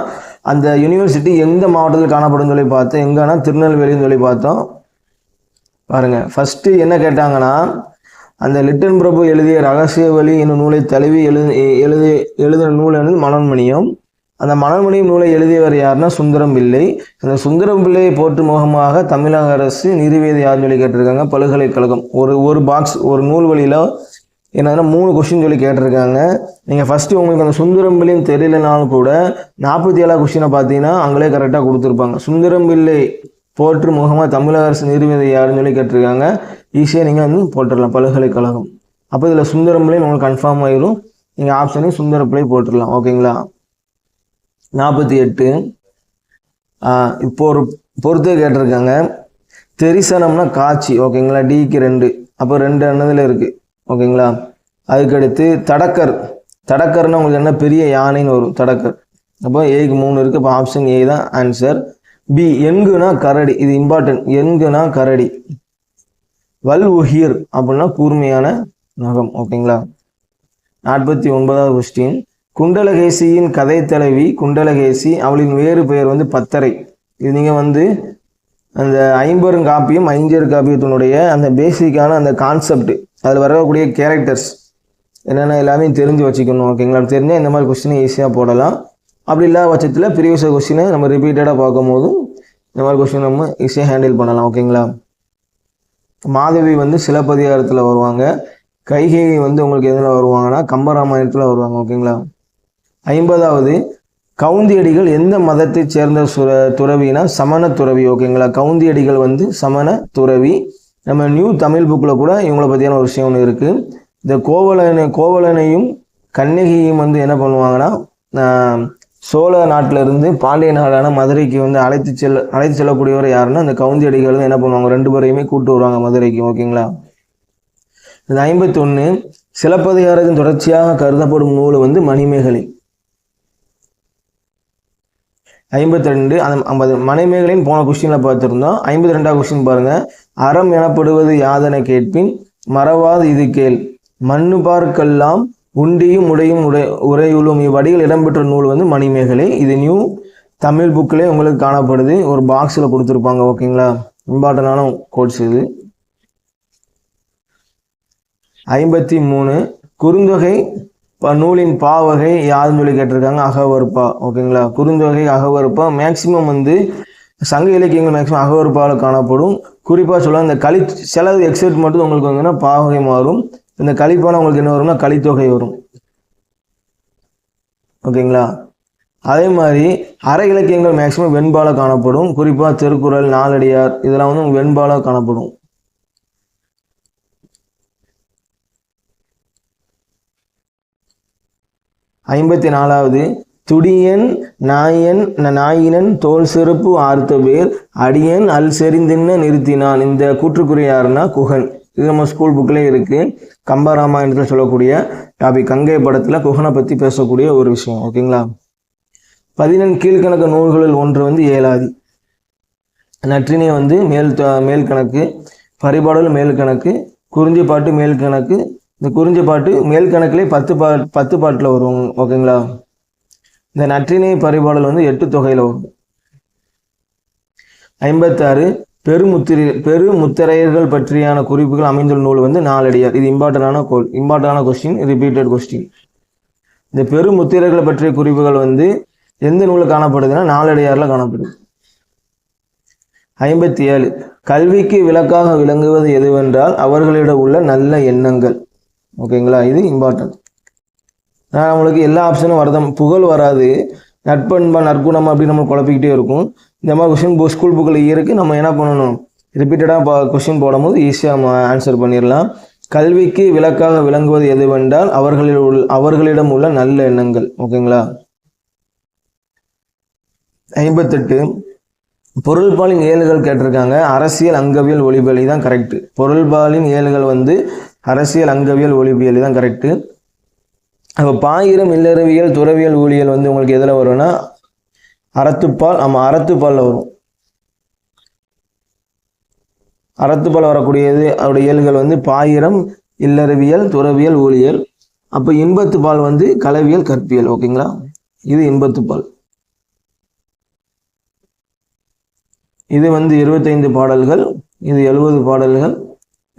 அந்த யூனிவர்சிட்டி எந்த மாவட்டத்தில் காணப்படும் சொல்லி பார்த்தோம். எங்கன்னா திருநெல்வேலின்னு சொல்லி பார்த்தோம். பாருங்க, ஃபர்ஸ்ட் என்ன கேட்டாங்கன்னா அந்த லிட்டன் பிரபு எழுதிய ரகசிய வழி என்னும் நூலை தழுவி எழுதின நூல் வந்து மனோன்மணியம். அந்த மனோன்மணியம் நூலை எழுதியவர் யாருன்னா சுந்தரம் பிள்ளை. அந்த சுந்தரம் பிள்ளையை போற்று முகமாக தமிழக அரசு நிறுவியது யாருன்னு சொல்லி கேட்டிருக்காங்க பல்கலைக்கழகம். ஒரு பாக்ஸ் ஒரு நூல் வழியில் என்னன்னா 3 கொஸ்டின் சொல்லி கேட்டிருக்காங்க. நீங்கள் ஃபஸ்ட்டு உங்களுக்கு அந்த சுந்தரம் பிள்ளைன்னு தெரியலனாலும் கூட 47 கொஸ்டினை பார்த்தீங்கன்னா அங்களே கரெக்டாக கொடுத்துருப்பாங்க. சுந்தரம் பிள்ளை போற்று முகமாக தமிழக அரசு நிறுவியது யாருன்னு சொல்லி கேட்டிருக்காங்க. ஈஸியாக நீங்கள் வந்து போட்டுடலாம் பல்கலைக்கழகம். அப்போ இதில் சுந்தரம் பிள்ளை உங்களுக்கு கன்ஃபார்ம் ஆயிரும். நீங்கள் ஆப்ஷனையும் சுந்தர பிள்ளை போட்டுடலாம். ஓகேங்களா. 48 இப்போ ஒரு பொறுத்தே கேட்டிருக்காங்க. தெரிசனம்னா காட்சி. ஓகேங்களா. டிக்கு 2, அப்போ 2 எண்ணத்தில் இருக்குது. ஓகேங்களா. அதுக்கடுத்து தடக்கர்னா உங்களுக்கு என்ன பெரிய யானைன்னு வரும் தடக்கர். அப்போ ஏக்கு 3 இருக்குது. அப்போ ஆப்ஷன் ஏ தான் ஆன்சர். பி எங்குனா கரடி. இது இம்பார்ட்டன்ட். எங்குனா கரடி. வல் உஹீர் அப்படின்னா கூர்மையான நகம். ஓகேங்களா. 49வது கொஸ்டின் குண்டலகேசியின் கதை தலைவி குண்டலகேசி, அவளின் வேறு பெயர் வந்து பத்தரை. இது நீங்கள் வந்து அந்த 50 காப்பியம் 5 காப்பியத்தினுடைய அந்த பேசிக்கான அந்த கான்செப்ட், அதில் வரக்கூடிய கேரக்டர்ஸ் என்னென்ன எல்லாமே தெரிஞ்சு வச்சுக்கணும். ஓகேங்களா. தெரிஞ்சால் இந்த மாதிரி கொஸ்டினை ஈஸியாக போடலாம். அப்படி இல்லாத பட்சத்தில் ப்ரீவியஸ் கொஸ்டினை நம்ம ரிப்பீட்டடாக பார்க்கும் போதும் இந்த மாதிரி கொஸ்டின் நம்ம ஈஸியாக ஹேண்டில் பண்ணலாம். ஓகேங்களா. மாதவி வந்து சிலப்பதிகாரத்தில் வருவாங்க. கைகேயி வந்து உங்களுக்கு எதில் வருவாங்கன்னா கம்பராமாயணத்தில் வருவாங்க. ஓகேங்களா. 50வது கவுந்தியடிகள் எந்த மதத்தை சேர்ந்த துறவினா சமண துறவி. ஓகேங்களா. கவுந்தியடிகள் வந்து சமண துறவி. நம்ம நியூ தமிழ் புக்கில் கூட இவங்களை பற்றியான ஒரு விஷயம் ஒன்று இருக்குது. இந்த கோவலனையும் கண்ணகியும் வந்து என்ன பண்ணுவாங்கன்னா சோழ நாட்டிலிருந்து பாண்டிய நாடான மதுரைக்கு வந்து அழைத்து செல்லக்கூடியவர் யாருன்னா இந்த கவுந்தியடிகள் தான் என்ன பண்ணுவாங்க, 2 பேரையுமே கூட்டு வருவாங்க மதுரைக்கு. ஓகேங்களா. இந்த 51 சிலப்பதிகாரத்தின் தொடர்ச்சியாக கருதப்படும் நூல் வந்து மணிமேகலை. 52 அந்த மணிமேகலைன்னு போன கொஸ்டினில் பார்த்துருந்தோம். 52வது கொஸ்டின் பாருங்க. அறம் எனப்படுவது யாதென கேட்பின் மறவாது இது கேள், மண்ணு பார்க்கெல்லாம் உண்டியும் உடையும் உரையுளும் இவ்வடிகள் இடம்பெற்ற நூல் வந்து மணிமேகலை. இது நியூ தமிழ் புக்கிலே உங்களுக்கு காணப்படுது. ஒரு பாக்ஸில் கொடுத்துருப்பாங்க. ஓகேங்களா. இம்பார்ட்டண்டான கோட்ஸ் இது. 53 குறுந்தொகை நூலின் பாவகை யாருன்னு சொல்லி கேட்டிருக்காங்க. அகவற்பா. ஓகேங்களா. குறுந்தொகை அகவற்பா. மேக்சிமம் வந்து சங்க இலக்கியங்கள் மேக்சிமம் அகவற்பாவில் காணப்படும். குறிப்பாக சொல்ல இந்த சில எக்ஸைட் மட்டும் உங்களுக்கு வந்துன்னா பாவகை மாறும். இந்த கலிப்பான உங்களுக்கு என்ன வரும்னா கலித்தொகை வரும். ஓகேங்களா. அதே மாதிரி அற இலக்கியங்கள் மேக்சிமம் வெண்பால காணப்படும். குறிப்பாக திருக்குறள், நாலடியார் இதெல்லாம் வந்து வெண்பால காணப்படும். ஐம்பத்தி 4வது துடியன் நாயினன் தோல் சிறப்பு ஆர்த்த பேர் அடியன் அல் செறிந்தின்ன நிறுத்தினான். இந்த கூற்றுக்குரிய யாருன்னா குகன். இது நம்ம ஸ்கூல் புக்லேயே இருக்கு. கம்பராமாயணத்தில் சொல்லக்கூடிய டாபிக். கங்கை படத்தில் குகனை பற்றி பேசக்கூடிய ஒரு விஷயம். ஓகேங்களா. 14 கீழ்கணக்கு நூல்களில் ஒன்று வந்து ஏலாதி. நற்றினை வந்து மேல் கணக்கு, பரிபாடல் மேல் கணக்கு, குறிஞ்சிப்பாட்டு மேல் கணக்கு. இந்த குறிஞ்சிப்பாட்டு மேல் கணக்கிலே 10 பாட்டில் வரும். ஓகேங்களா. இந்த நற்றினை பரிபாடல் வந்து 8 தொகையில் வரும். 56 பெருமுத்திரையர்கள் பற்றியான குறிப்புகள் அமைந்துள்ள நூல் வந்து நாலடியார். இது இம்பார்ட்டன்டான கொஸ்டின், ரிப்பீட்டட் கொஸ்டின். இந்த பெருமுத்திரையர்களை பற்றிய குறிப்புகள் வந்து எந்த நூலில் காணப்படுதுன்னா நாலடியாரில் காணப்படுது. 57 கல்விக்கு விளக்காக விளங்குவது எதுவென்றால் அவர்களிடம் உள்ள நல்ல எண்ணங்கள். ஓகேங்களா. இது இம்பார்ட்டன்ட். நம்மளுக்கு எல்லா ஆப்ஷனும் புகழ் வராது. நட்பண்பா நற்குணம் அப்படி நம்ம குழப்பிக்கிட்டே இருக்கும். இந்த மாதிரி கொஸ்டின் ஸ்கூல் புக்கில் இருக்குது. நம்ம என்ன பண்ணணும், ரிப்பீட்டடாக கொஸ்டின் போடும்போது ஈஸியாக ஆன்சர் பண்ணிடலாம். கல்விக்கு விளக்காக விளங்குவது எதுவென்றால் அவர்களிடம் உள்ள நல்ல எண்ணங்கள். ஓகேங்களா. 58 பொருள்பாலின் ஏழுகள் கேட்டிருக்காங்க. அரசியல் அங்கவியல் ஒளிபியல் தான் கரெக்ட். பொருள்பாலின் ஏழுகள் வந்து அரசியல் அங்கவியல் ஒளிபியல் தான் கரெக்ட். அப்போ பாயிரம் இல்லறவியல் துறவியல் ஊழியல் வந்து உங்களுக்கு எதில் வரும்னா அறத்துப்பால். ஆமாம், அறத்துப்பாலில் வரும். அறத்துப்பால் வரக்கூடியது அவருடைய ஏழுகள் வந்து பாயிரம் இல்லறவியல் துறவியல் ஊழியல். அப்போ இன்பத்துப்பால் வந்து களவியல் கற்பியல். ஓகேங்களா. இது இன்பத்துப்பால். இது வந்து 25 பாடல்கள், இது 70 பாடல்கள்,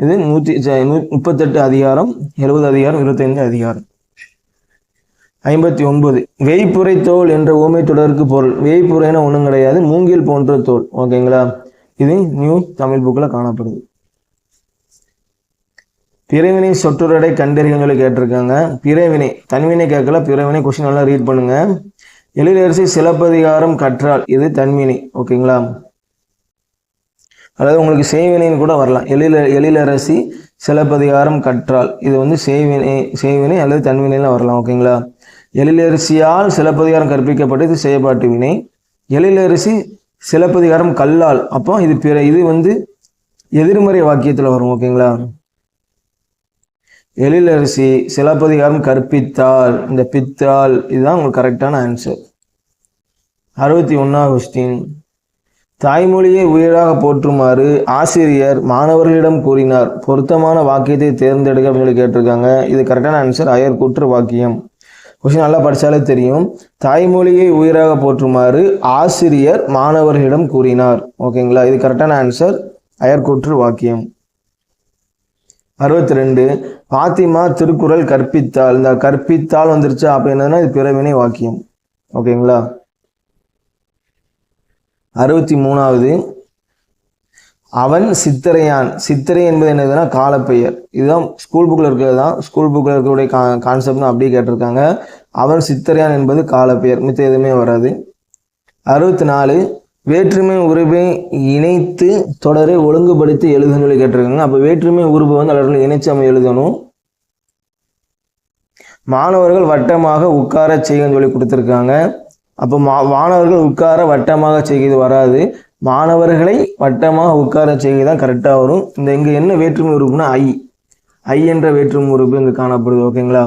இது 138 அதிகாரம், 70 அதிகாரம், 25 அதிகாரம். 59 வேய்ப்புரை தோல் என்ற ஊமை தொடருக்கு பொருள். வேய்ப்புரைனா ஒன்றும் கிடையாது, மூங்கில் போன்ற தோல். ஓகேங்களா. இது நியூ தமிழ் புக்கில் காணப்படுது. பிறவினை சொற்றொடரை கண்டறிய சொல்லி கேட்டிருக்காங்க. பிறவினை தன்வினை கேட்கல, பிறவினை கொஸ்டின் நல்லா ரீட் பண்ணுங்க. எழிலரசி சிலப்பதிகாரம் கற்றால் இது தன்வினை. ஓகேங்களா. அதாவது உங்களுக்கு செய்வினைன்னு கூட வரலாம். எழிலரசி சிலப்பதிகாரம் கற்றால் இது வந்து செய்வினை அல்லது தன்வினைலாம் வரலாம். ஓகேங்களா. எழிலரசியால் சிலப்பதிகாரம் கற்பிக்கப்பட்டு இது செயற்பாட்டு வினை. எழிலரசி சிலப்பதிகாரம் கல்லால், அப்போ இது வந்து எதிர்மறை வாக்கியத்தில் வரும். ஓகேங்களா. எழிலரசி சிலப்பதிகாரம் கற்பித்தால், இந்த பித்தால் இதுதான் உங்களுக்கு கரெக்டான ஆன்சர். 61வது கொஸ்டின் தாய்மொழியை உயிராக போற்றுமாறு ஆசிரியர் மாணவர்களிடம் கூறினார். பொருத்தமான வாக்கியத்தை தேர்ந்தெடுக்க அப்படின்னு சொல்லி கேட்டிருக்காங்க. இது கரெக்டான ஆன்சர் அயர்கூற்று வாக்கியம். கொஸ்டின் நல்லா படித்தாலே தெரியும். தாய்மொழியை உயிராக போற்றுமாறு ஆசிரியர் மாணவர்களிடம் கூறினார். ஓகேங்களா. இது கரெக்டான ஆன்சர் அயர்கூற்று வாக்கியம். 62 பாத்திமா திருக்குறள் கற்பித்தால். இந்த கற்பித்தால் வந்துருச்சு, அப்போ என்னன்னா இது பிறவினை வாக்கியம். ஓகேங்களா. 63வது அவன் சித்திரையான். சித்திரை என்பது என்னதுன்னா காலப்பெயர். இதுதான் ஸ்கூல் புக்கில் இருக்கிறது தான். ஸ்கூல் புக்கில் இருக்கக்கூடிய கான்செப்ட்னு அப்படியே கேட்டிருக்காங்க. அவன் சித்திரையான் என்பது காலப்பெயர், மித்த எதுவுமே வராது. 64 வேற்றுமை உருவை இணைத்து தொடரை ஒழுங்குபடுத்தி எழுதுன்னு சொல்லி கேட்டிருக்காங்க. அப்போ வேற்றுமை உருவை வந்து எல்லாரும் இணைச்சு நம்ம எழுதணும். மாணவர்கள் வட்டமாக உட்கார செய்யன்னு சொல்லி கொடுத்துருக்காங்க. அப்போ மாணவர்கள் உட்கார வட்டமாக செய்கிறது வராது. மாணவர்களை வட்டமாக உட்கார செய்தான் கரெக்டாக வரும். இங்கே என்ன வேற்றுமை உறுப்புனா ஐ என்ற வேற்றுமை உறுப்பு இங்கே காணப்படுது. ஓகேங்களா.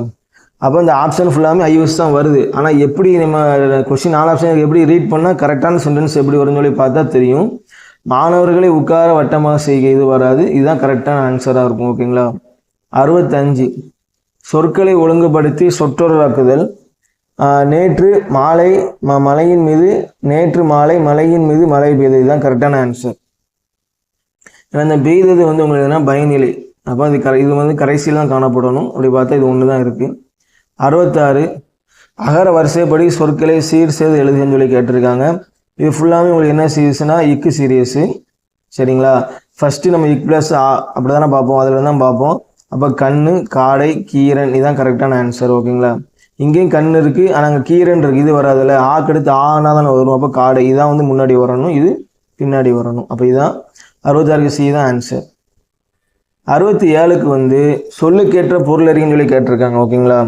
அப்போ இந்த ஆப்ஷன் ஃபுல்லாமே ஐயூஸ் தான் வருது. ஆனால் எப்படி நம்ம கொஸ்டின் 4 ஆப்ஷன் எப்படி ரீட் பண்ணால் கரெக்டான சென்டென்ஸ் எப்படி வரும்னு சொல்லி பார்த்தா தெரியும். மாணவர்களை உட்கார வட்டமாக செய்க இது வராது. இதுதான் கரெக்டான ஆன்சராக இருக்கும். ஓகேங்களா. 65 சொற்களை ஒழுங்குபடுத்தி சொற்றொடராக்குதல். நேற்று மாலை மலையின் மீது, நேற்று மாலை மலையின் மீது மழை பெய்தது. இதுதான் கரெக்டான ஆன்சர். இந்த பெய்தது வந்து உங்களுக்கு பயனிலை. அப்போ இது வந்து கடைசியில் தான் காணப்படணும். அப்படி பார்த்தா இது ஒன்று தான் இருக்குது. 66 அகர வரிசைப்படி சொற்களை சீர் செய்து எழுதுன்னு சொல்லி கேட்டிருக்காங்க. இது ஃபுல்லாமே உங்களுக்கு என்ன சீரியஸ்னா இக்கு சீரியஸு. சரிங்களா. ஃபஸ்ட்டு நம்ம இக் ப்ளஸ் அப்படி தானே பார்ப்போம், அதில் தான் பார்ப்போம். அப்போ கண்ணு, காடை, கீரன் இதுதான் கரெக்டான ஆன்சர். ஓகேங்களா. இங்கேயும் கண் இருக்குது, ஆனால் அங்கே கீரன் இருக்குது, இது வராதில்ல. ஆக்கெடுத்து ஆனா தானே வரும். அப்போ காடை இதான் வந்து முன்னாடி வரணும், இது பின்னாடி வரணும். அப்போ இதுதான் 66க்கு சி தான் ஆன்சர். 67க்கு வந்து சொல்லுக்கேற்ற பொருள் அறின்னு சொல்லி கேட்டிருக்காங்க. ஓகேங்களா.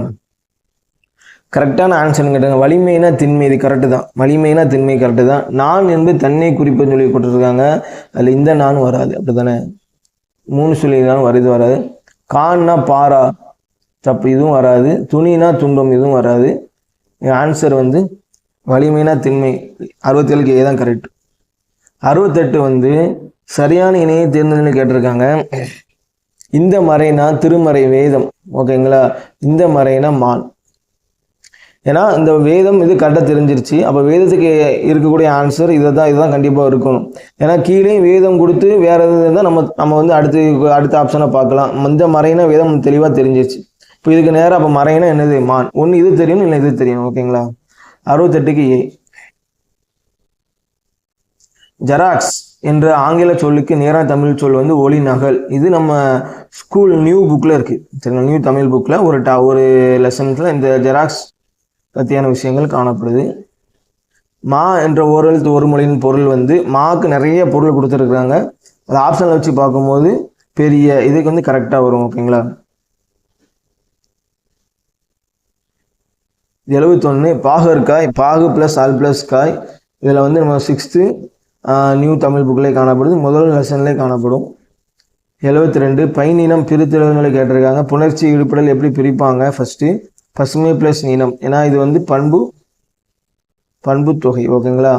கரெக்டான ஆன்சர்னு கேட்டாங்க. வலிமைனா திண்மை, இது கரெக்டு தான். வலிமைனா திண்மை கரெக்டு தான். நான் என்பது தன்னை குறிப்புன்னு சொல்லி போட்டுருக்காங்க. அதில் இந்த நான் வராது. அப்படி தானே 3 சொல்லினாலும் வருது வராது. கான்னா பாரா தப்பு, இதுவும் வராது. துணினா துன்பம், இதுவும் வராது. ஆன்சர் வந்து வலிமைனா திண்மை. 67க்கு ஏ தான் கரெக்ட். 68 வந்து சரியான இணையை தேர்ந்தெடுன்னு கேட்டிருக்காங்க. இந்த மறைனா திருமறை வேதம். ஓகேங்களா. இந்த மறைனா மான். ஏன்னா இந்த வேதம் இது கரெக்டாக தெரிஞ்சிருச்சு. அப்போ வேதத்துக்கு இருக்கக்கூடிய ஆன்சர் இதுதான் கண்டிப்பாக இருக்கணும். ஏன்னா கீழே வேதம் கொடுத்து வேற எது இருந்தால் நம்ம வந்து அடுத்த ஆப்ஷனை பார்க்கலாம். இந்த மறைனா வேதம் தெளிவாக தெரிஞ்சிருச்சு. இப்போ இதுக்கு நேரம் அப்போ மறைனா என்னது மான். ஒன்று இது தெரியணும், இல்லை இது தெரியணும். ஓகேங்களா. 68க்கு ஏ. ஜெராக்ஸ் என்ற ஆங்கில சொல்லுக்கு நேராக தமிழ் சொல் வந்து ஒளி நகல். இது நம்ம ஸ்கூல் நியூ புக்கில் இருக்குது. சரிங்களா. நியூ தமிழ் புக்கில் ஒரு லெசன்ஸில் இந்த ஜெராக்ஸ் பற்றியான விஷயங்கள் காணப்படுது. மா என்ற ஓரெழுத்து ஒரு மொழியின் பொருள் வந்து மாக்கு நிறைய பொருள் கொடுத்துருக்குறாங்க. அது ஆப்ஷனில் வச்சு பார்க்கும்போது பெரிய இதுக்கு வந்து கரெக்டாக வரும். ஓகேங்களா. 71 பாகற்காய், பாகு ப்ளஸ் அல் ப்ளஸ் காய். இதில் வந்து நம்ம 6th நியூ தமிழ் புக்கிலே காணப்படுது, முதல் லெசன்லேயே காணப்படும். 72 பைநினம் பிரித்தெழுதுகளை கேட்டிருக்காங்க. புணர்ச்சி ஈடுபடல் எப்படி பிரிப்பாங்க? ஃபஸ்ட்டு பசுமை ப்ளஸ் இனம், ஏன்னா இது வந்து பண்பு தொகை. ஓகேங்களா.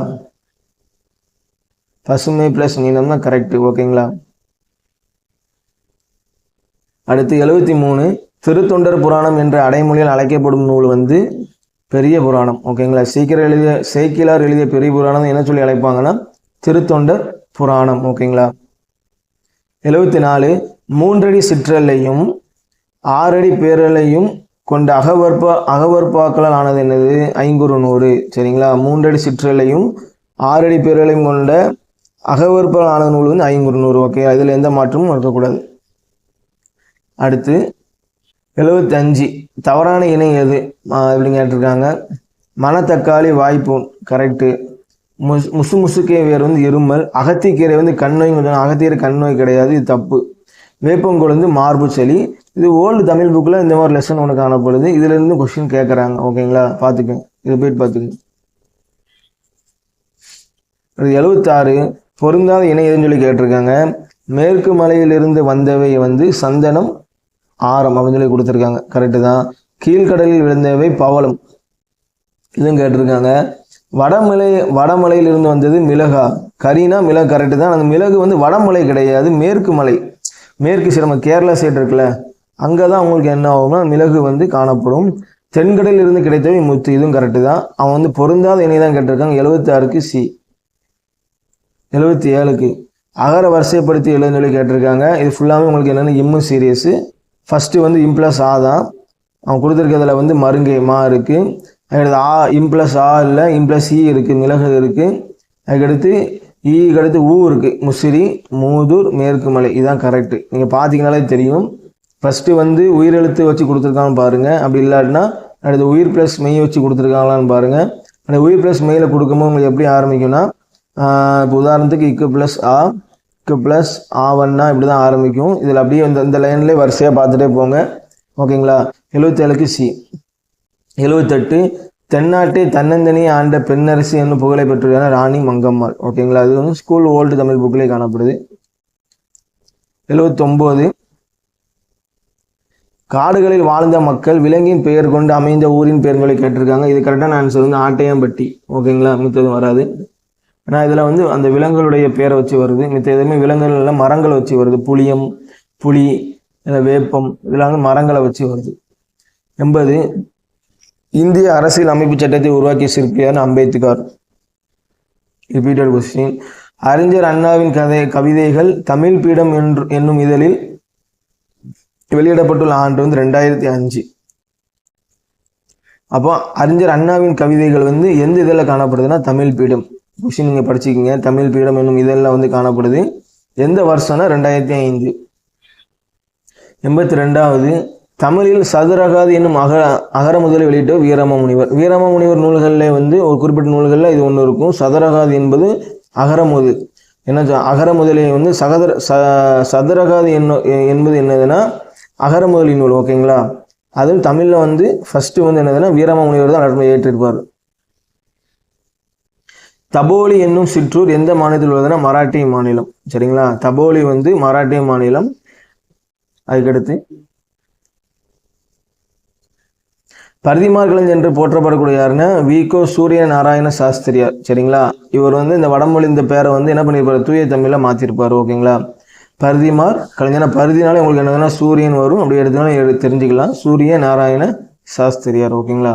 பசுமை ப்ளஸ் இனம் தான் கரெக்டு. ஓகேங்களா. அடுத்து 73 திருத்தொண்டர் புராணம் என்ற அடைமொழியில் அழைக்கப்படும் நூல் வந்து பெரிய புராணம். ஓகேங்களா. சேக்கிலார் எழுதிய பெரிய புராணம் என்ன சொல்லி அழைப்பாங்கன்னா திருத்தொண்டர் புராணம். ஓகேங்களா. 74 3 அடி சிற்றலையும் 6 அடி பேரலையும் கொண்ட அகவற்பாக்களால் ஆனது என்னது? ஐங்குறுநூறு. சரிங்களா. 3 அடி சிற்றலையும் 6 அடி பேரலையும் கொண்ட அகவற்பால் ஆனது நூல் வந்து ஐங்குறுநூறு. ஓகே, இதில் எந்த மாற்றமும் இருக்கக்கூடாது. அடுத்து 75 தவறான இணை எது அப்படின்னு கேட்டிருக்காங்க. மணத்தக்காளி வாய்ப்பூன் கரெக்டு. முசுமுசுக்கே வேர் வந்து இருமல். அகத்திக்கீரை வந்து கண்ணோய், அகத்தீரை கண்ணோய் கிடையாது, இது தப்பு. வேப்பங்கோல் வந்து மார்பு சளி. இது ஓல்டு தமிழ் புக்கில் இந்த மாதிரி லெசன் ஒன்று காணப்படுது. இதுல இருந்து கொஸ்டின் கேட்குறாங்க. ஓகேங்களா, பார்த்துக்கோங்க, இது போயிட்டு பார்த்துக்கோங்க. 76 பொருந்தாத இணை எதுன்னு சொல்லி கேட்டிருக்காங்க. மேற்கு மலையிலிருந்து வந்தவை வந்து சந்தனம் ஆரம் அப்படின்னு சொல்லி கொடுத்துருக்காங்க, கரெக்டு தான். கீழ்கடலில் விழுந்தவை பவளம், இதுவும் கேட்டிருக்காங்க. வடமலையிலிருந்து வந்தது மிளகா. கரினா மிளகு, கரெக்டு தான். அந்த மிளகு வந்து வடமலை கிடையாது, மேற்கு மலை. மேற்கு சிரம கேரளா சைடு இருக்குல்ல, அங்கே தான் அவங்களுக்கு என்ன ஆகும்னா மிளகு வந்து காணப்படும். தென்கடலில் இருந்து கிடைத்தவை முத்து, இதுவும் கரெக்டு தான். அவன் வந்து பொருந்தாத இணை தான் கேட்டிருக்காங்க. 76க்கு சி. 77க்கு அகர வரிசைப்படுத்தி எழுதுன்னு சொல்லி கேட்டிருக்காங்க. இது ஃபுல்லாமே உங்களுக்கு என்னென்ன இம்மு சீரியஸு. ஃபஸ்ட்டு வந்து இம்ப்ளஸ் ஆ தான் அவன் கொடுத்துருக்கிறதுல வந்து மருங்கை மா இருக்குது. அதுக்கடுத்து ஆ இம்ப்ளஸ் ஆ இல்லை, இம்ப்ளஸ் ஈ இருக்குது, மிளகு இருக்குது. அதுக்கடுத்து ஈக்கு அடுத்து ஊ இருக்குது, முசிறி, மூதூர், மேற்கு மலை, இதுதான் கரெக்டு. நீங்கள் பார்த்தீங்கனாலே தெரியும். ஃபஸ்ட்டு வந்து உயிரெழுத்து வச்சு கொடுத்துருக்கான்னு பாருங்கள். அப்படி இல்லாட்டினா அடுத்து உயிர் ப்ளஸ் மெய் வச்சு கொடுத்துருக்காங்களான்னு பாருங்கள். அந்த உயிர் ப்ளஸ் மெய்யில் கொடுக்கும்போது உங்களுக்கு எப்படி ஆரம்பிக்கும்னா, இப்போ உதாரணத்துக்கு இக்கு ப்ளஸ் ஆ, இக்கு ப்ளஸ் ஆவன்னா இப்படி தான் ஆரம்பிக்கும். இதில் அப்படியே இந்த லைன்லேயே வரிசையாக பார்த்துட்டே போங்க. ஓகேங்களா. 77க்கு சி. 78 தென்னாட்டை தன்னந்தனியை ஆண்ட பெண்ணரசி என்னும் புகழை பெற்றுள்ள ராணி மங்கம்மாள். ஓகேங்களா. இது வந்து ஸ்கூல் ஓல்டு தமிழ் புக்கிலே காணப்படுது. 79 காடுகளில் வாழ்ந்த மக்கள் விலங்கின் பெயர் கொண்டு அமைந்த ஊரின் பெயர்களை கேட்டிருக்காங்க. இது கரெக்டான ஆன்சர் வந்து ஆட்டையம்பட்டி. ஓகேங்களா. மித்ததும் வராது. ஆனால் இதில் வந்து அந்த விலங்குகளுடைய பேரை வச்சு வருது. மித்த எதுவுமே விலங்குகள் மரங்களை வச்சு வருது. புளியம், புலி, வேப்பம், இதெல்லாம் வந்து மரங்களை வச்சு வருது. 80 இந்திய அரசியல் அமைப்பு சட்டத்தை உருவாக்கிய சிற்பியார் அம்பேத்கர். Repeated question. அறிஞர் அண்ணாவின் கவிதைகள் தமிழ் பீடம் என்னும் இதழில் வெளியிடப்பட்டுள்ள ஆண்டு வந்து 2005. அப்போ அறிஞர் அண்ணாவின் கவிதைகள் வந்து எந்த இதழில் காணப்படுதுன்னா தமிழ் பீடம். கொஸ்டின் நீங்கள் படிச்சுக்கிங்க. தமிழ் பீடம் என்னும் இதழில் வந்து காணப்படுது. எந்த வருஷம்னா 2005. 82 தமிழில் சதுரகாதி என்னும் அகர முதலை வெளியிட்ட வீரமாமுனிவர். வீரமாமுனிவர் நூல்களில் வந்து ஒரு குறிப்பிட்ட நூல்களில் இது ஒன்று இருக்கும். சதுரகாதி என்பது அகரமுது. என்ன அகர முதலை வந்து சதுரகாதி என்பது என்னதுன்னா அகரமுதலி நூல். ஓகேங்களா. அதுவும் தமிழில் வந்து ஃபஸ்ட்டு வந்து என்னதுன்னா வீரமாமுனிவர் தான் ஏற்றிருப்பார். தபோலி என்னும் சிற்றூர் எந்த மாநிலத்தில் உள்ளதுன்னா மராட்டிய மாநிலம். சரிங்களா. தபோலி வந்து மராட்டிய மாநிலம். அதுக்கடுத்து பரிதிமார்களன் என்று போற்றப்படக்கூடிய யாருன்னா வி.கோ. சூரிய நாராயண சாஸ்திரியார். சரிங்களா. இவர் வந்து இந்த வடமொழி இந்த பேரை வந்து என்ன பண்ணியிருப்பார், தூய தமிழில் மாற்றிருப்பார். ஓகேங்களா. பரிதிமார் கலைஞனா, பரிதினாலே உங்களுக்கு என்னதுன்னா சூரியன் வரும், அப்படி எடுத்தனால தெரிஞ்சுக்கலாம். சூரிய நாராயண சாஸ்திரியார். ஓகேங்களா.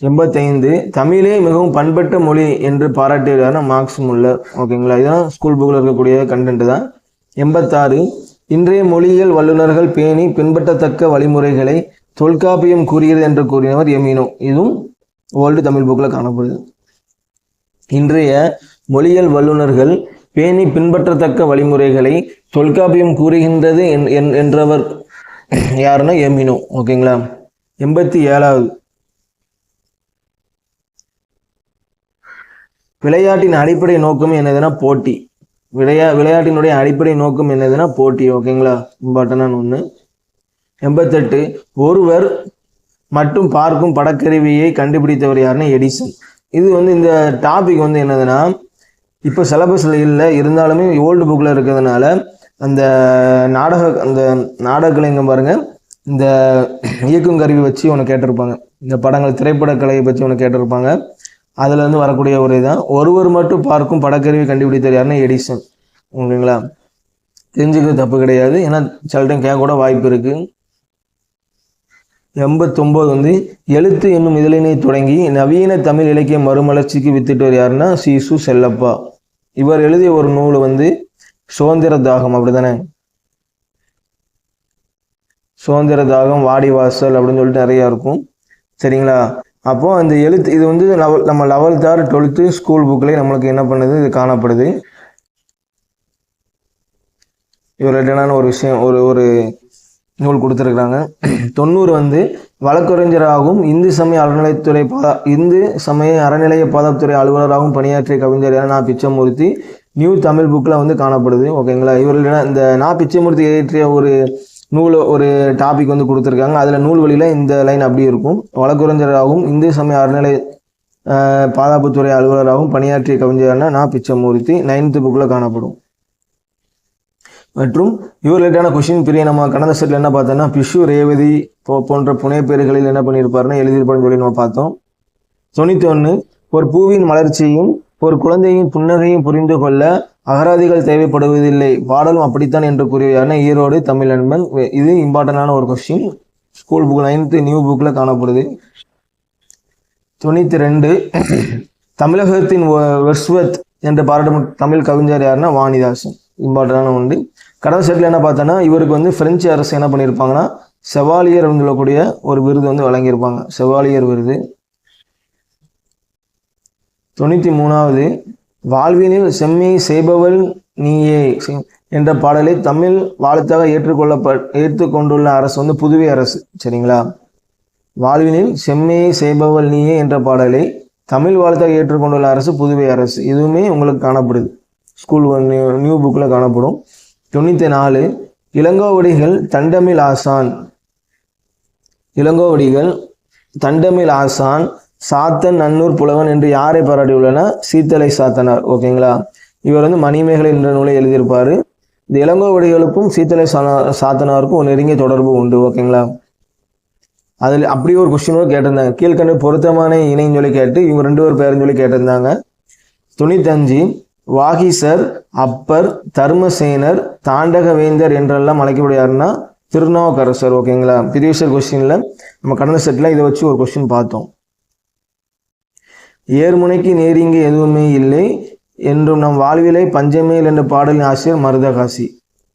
85 தமிழே மிகவும் பண்பட்ட மொழி என்று பாராட்டியதான மார்க்ஸ் முல்லர். ஓகேங்களா. இதுதான் ஸ்கூல் புக்கில் இருக்கக்கூடிய கண்டென்ட் தான். 86 இன்றைய மொழியியல் வல்லுநர்கள் பேணி பின்பற்றத்தக்க வழிமுறைகளை தொல்காப்பியம் கூறுகிறது என்று கூறினவர் எமினோ. இதுவும் ஓல்டு தமிழ் புக்கில் காணப்படுது. இன்றைய மொழியியல் வல்லுநர்கள் பேணி பின்பற்றத்தக்க வழிமுறைகளை தொல்காப்பியம் கூறுகின்றது என்றவர் யாருன்னா எமினோ. ஓகேங்களா. 87 விளையாட்டின் அடிப்படை நோக்கம் என்னதுன்னா போட்டி. விளையாட்டினுடைய அடிப்படை நோக்கம் என்னதுன்னா போட்டி. ஓகேங்களா, இம்பார்ட்டன்டான ஒன்று. 88 ஒருவர் மட்டும் பார்க்கும் படக்கருவியை கண்டுபிடித்தவர் யாருன்னா எடிசன். இது வந்து இந்த டாபிக் வந்து என்னதுன்னா இப்போ சிலபஸில் இல்லை, இருந்தாலுமே ஓல்டு புக்கில் இருக்கிறதுனால அந்த நாடகக்கலைங்க பாருங்கள், இந்த இயக்கும் கருவி வச்சு ஒன்று கேட்டிருப்பாங்க, இந்த படங்கள் திரைப்படக்கலையை பற்றி ஒன்று கேட்டிருப்பாங்க. அதில் வந்து வரக்கூடிய ஒரு இதான் ஒருவர் மட்டும் பார்க்கும் படக்கருவி கண்டுபிடித்தவர் யாருன்னா எடிசன். ஓகேங்களா, தெரிஞ்சுக்கிறது தப்பு கிடையாது, ஏன்னா சில டைம் கேட்க கூட வாய்ப்பு இருக்குது. 89 வந்து எழுத்து என்னும் இதழினை தொடங்கி நவீன தமிழ் இலக்கிய மறுமலர்ச்சிக்கு வித்திட்டவர் யாருன்னா சீசு செல்லப்பா. இவர் எழுதிய ஒரு நூல் வந்து சுதந்திர தாகம், அப்படிதானே, சுதந்திர தாகம், வாடிவாசல் அப்படின்னு சொல்லிட்டு நிறையா இருக்கும். சரிங்களா, அப்போ அந்த எழுத்து இது வந்து நம்ம 11th or 12th ஸ்கூல் புக்கில் நம்மளுக்கு என்ன பண்ணுது, இது காணப்படுது. இது ரிலேட்டடான ஒரு விஷயம், ஒரு நூல் கொடுத்துருக்குறாங்க. 90 வந்து வழக்கறிஞராகவும் இந்து சமய அறநிலைய பாதுகாப்புத்துறை அலுவலராகவும் பணியாற்றிய கவிஞர் நா பிச்சமூர்த்தி நியூ தமிழ் புக்கில் வந்து காணப்படுது. ஓகேங்களா, இவர்கள் இந்த நா பிச்சமூர்த்தி இயற்றிய ஒரு நூல், ஒரு டாபிக் வந்து கொடுத்துருக்காங்க. அதில் நூல் வழியில் இந்த லைன் அப்படி இருக்கும், வழக்கறிஞராகவும் இந்து சமய அறநிலை பாதுகாப்புத்துறை அலுவலராகவும் பணியாற்றிய கவிஞர் நா பிச்சமூர்த்தி 9th புக்கில் காணப்படும். மற்றும் இவர் ரிலேட்டான கொஸ்டின் பிரியை நம்ம கடந்த செட்டில் என்ன பார்த்தோம்னா பிஷு, ரேவதி போன்ற புனைப்பெயர்களில் என்ன பண்ணியிருப்பாருன்னா எழுதியிருப்பாருன்னு சொல்லி நம்ம பார்த்தோம். 91 ஒரு பூவின் மலர்ச்சியும் ஒரு குழந்தையின் புன்னகையும் புரிந்து கொள்ள அகராதிகள் தேவைப்படுவதில்லை, பாடலும் அப்படித்தான் என்று கூறியவர்னா ஈரோடு தமிழ் நண்பன். இது இம்பார்ட்டண்டான ஒரு question, school book 9th new புக்கில் காணப்படுது. 92 தமிழகத்தின் வெர்ஸ்வத் என்று பாராட்டும் தமிழ் கவிஞர் யாருன்னா வாணிதாசன். இம்பார்ட்டண்டான ஒன்று. கடந்த செட்டில் என்ன பார்த்தோன்னா இவருக்கு வந்து பிரெஞ்சு அரசு என்ன பண்ணியிருப்பாங்கன்னா செவாலியர் அப்படின்னு சொல்லக்கூடிய ஒரு விருது வந்து வழங்கியிருப்பாங்க, செவாலியர் விருது. 93வது வாழ்வினில் செம்மை செய்பவள் நீயே என்ற பாடலை தமிழ் வாழ்த்தாக ஏற்றுக்கொண்டுள்ள அரசு வந்து புதுவை அரசு. சரிங்களா, வாழ்வினில் செம்மையை செய்பவள் நீயே என்ற பாடலை தமிழ் வாழ்த்தாக ஏற்றுக்கொண்டுள்ள அரசு புதுவை அரசு. இதுவுமே உங்களுக்கு காணப்படுது, ஸ்கூல் நியூ புக்கில் காணப்படும். 94 இளங்கோவடிகள் தண்டமிழ் ஆசான் சாத்தன் நன்னூர் புலவன் என்று யாரை பாராட்டியுள்ளன, சீத்தலை சாத்தனார். ஓகேங்களா, இவர் வந்து மணிமேகலை என்ற நூலை எழுதியிருப்பார். இந்த இளங்கோவடிகளுக்கும் சீத்தலை சாத்தனாருக்கும் ஒரு நெருங்கிய தொடர்பு உண்டு. ஓகேங்களா, அதில் அப்படி ஒரு கொஸ்டினோடு கேட்டிருந்தாங்க, கீழ்கண்ட பொருத்தமான இணைன்னு சொல்லி கேட்டு இவங்க 2 பேர் பேருன்னு சொல்லி கேட்டிருந்தாங்க. 95 வாகீசர், அப்பர், தர்மசேனர், தாண்டகவேந்தர் என்றெல்லாம் அழைக்கப்படுறாருன்னா திருநாவுக்கரசர். ஓகேங்களா, ப்ரீவியஸ் கொஸ்டின்ல நம்ம கடந்த செட்டில் இதை வச்சு ஒரு கொஸ்டின் பார்த்தோம். ஏர்முனைக்கு நேரிங்க எதுவுமே இல்லை என்றும் நம் வாழ்விலை பஞ்சமேல் என்ற பாடலின் ஆசிரியர் மருதகாசி.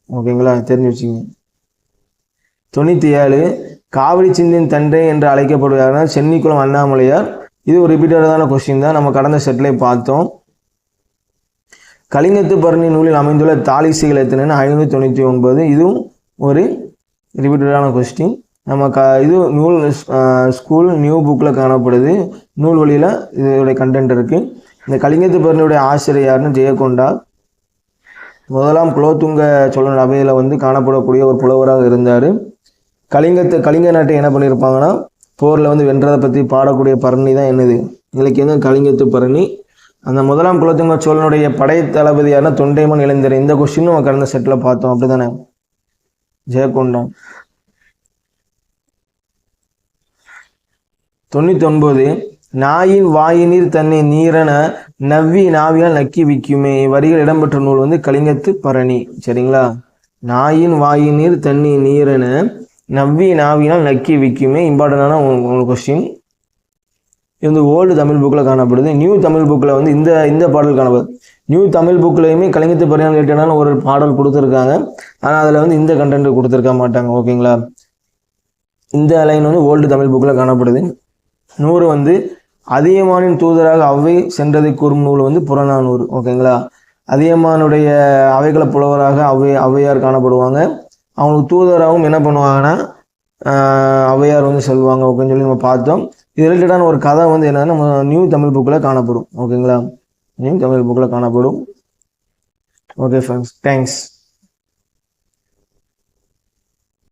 ஓகேங்களா, தெரிஞ்சு வச்சுங்க. 97 காவிரி சிந்தின் தண்டை என்று அழைக்கப்படுகிறார்னா சென்னிக்குளம் அண்ணாமலையார். இது ஒரு ரிப்பீட்டடான கொஸ்டின் தான், நம்ம கடந்த செட்டிலே பார்த்தோம். கலிங்கத்து பரணி நூலில் அமைந்துள்ள தாலிசைகள் எத்தனைன்னா 599. இதுவும் ஒரு ரிப்பீட்டடான கொஸ்டின். நம்ம இது நூல் ஸ்கூல் நியூ புக்கில் காணப்படுது, நூல் வழியில் இதோடைய கண்டென்ட் இருக்குது. இந்த கலிங்கத்து பரணியுடைய ஆசிரியர் யாருன்னு ஜெயகொண்டா. முதலாம் குலோத்துங்க சோழன் அவையில் வந்து காணப்படக்கூடிய ஒரு புலவராக இருந்தார். கலிங்க நாட்டை என்ன பண்ணியிருப்பாங்கன்னா போரில் வந்து வென்றதை பற்றி பாடக்கூடிய பரணி தான் என்னது, இலக்கியம் தான் கலிங்கத்து பரணி. அந்த முதலாம் குலோத்துங்க சோழனுடைய படை தளபதியான தொண்டைமன் இளைஞர். இந்த கொஸ்டினும் நம்ம கடந்த செட்டில் பார்த்தோம், அப்படிதானே, ஜெயகொண்டான். 99 நாயின் வாயினீர் தன்னை நீரென நவ்வி நாவியால் நக்கி விக்குமே வரிகள் இடம்பெற்ற நூல் வந்து கலிங்கத்து பரணி. சரிங்களா, நாயின் வாயினீர் தன்னை நீரென நவ்வி நாவினால் நக்கி விக்குமே இம்பார்ட்டண்டான உங்களுக்கு கொஸ்டின். இது வந்து ஓல்டு தமிழ் புக்கில் காணப்படுது. நியூ தமிழ் புக்கில் வந்து இந்த பாடல் காணப்படுது. நியூ தமிழ் புக்லையுமே கலிங்கத்து பரணி ரிலேட்டடான ஒரு பாடல் கொடுத்துருக்காங்க, ஆனால் அதில் வந்து இந்த கண்டென்ட் கொடுத்துருக்க மாட்டாங்க. ஓகேங்களா, இந்த லைன் வந்து ஓல்டு தமிழ் புக்கில் காணப்படுது. 100 வந்து அதியமானின் தூதராக அவை சென்றதை கூறும் நூல் வந்து புறநானூறு. ஓகேங்களா, அதியமானுடைய அவைகள புலவராக ஔவையார் காணப்படுவாங்க. அவங்களுக்கு தூதராகவும் என்ன பண்ணுவாங்கன்னா ஔவையார் வந்து சொல்லுவாங்க. ஓகேன்னு சொல்லி நம்ம பார்த்தோம். இது ரிலேட்டடான ஒரு கதை வந்து என்னன்னா நம்ம நியூ தமிழ் புக்கில் காணப்படும். ஓகேங்களா, நியூ தமிழ் புக்கில் காணப்படும். Okay friends, thanks.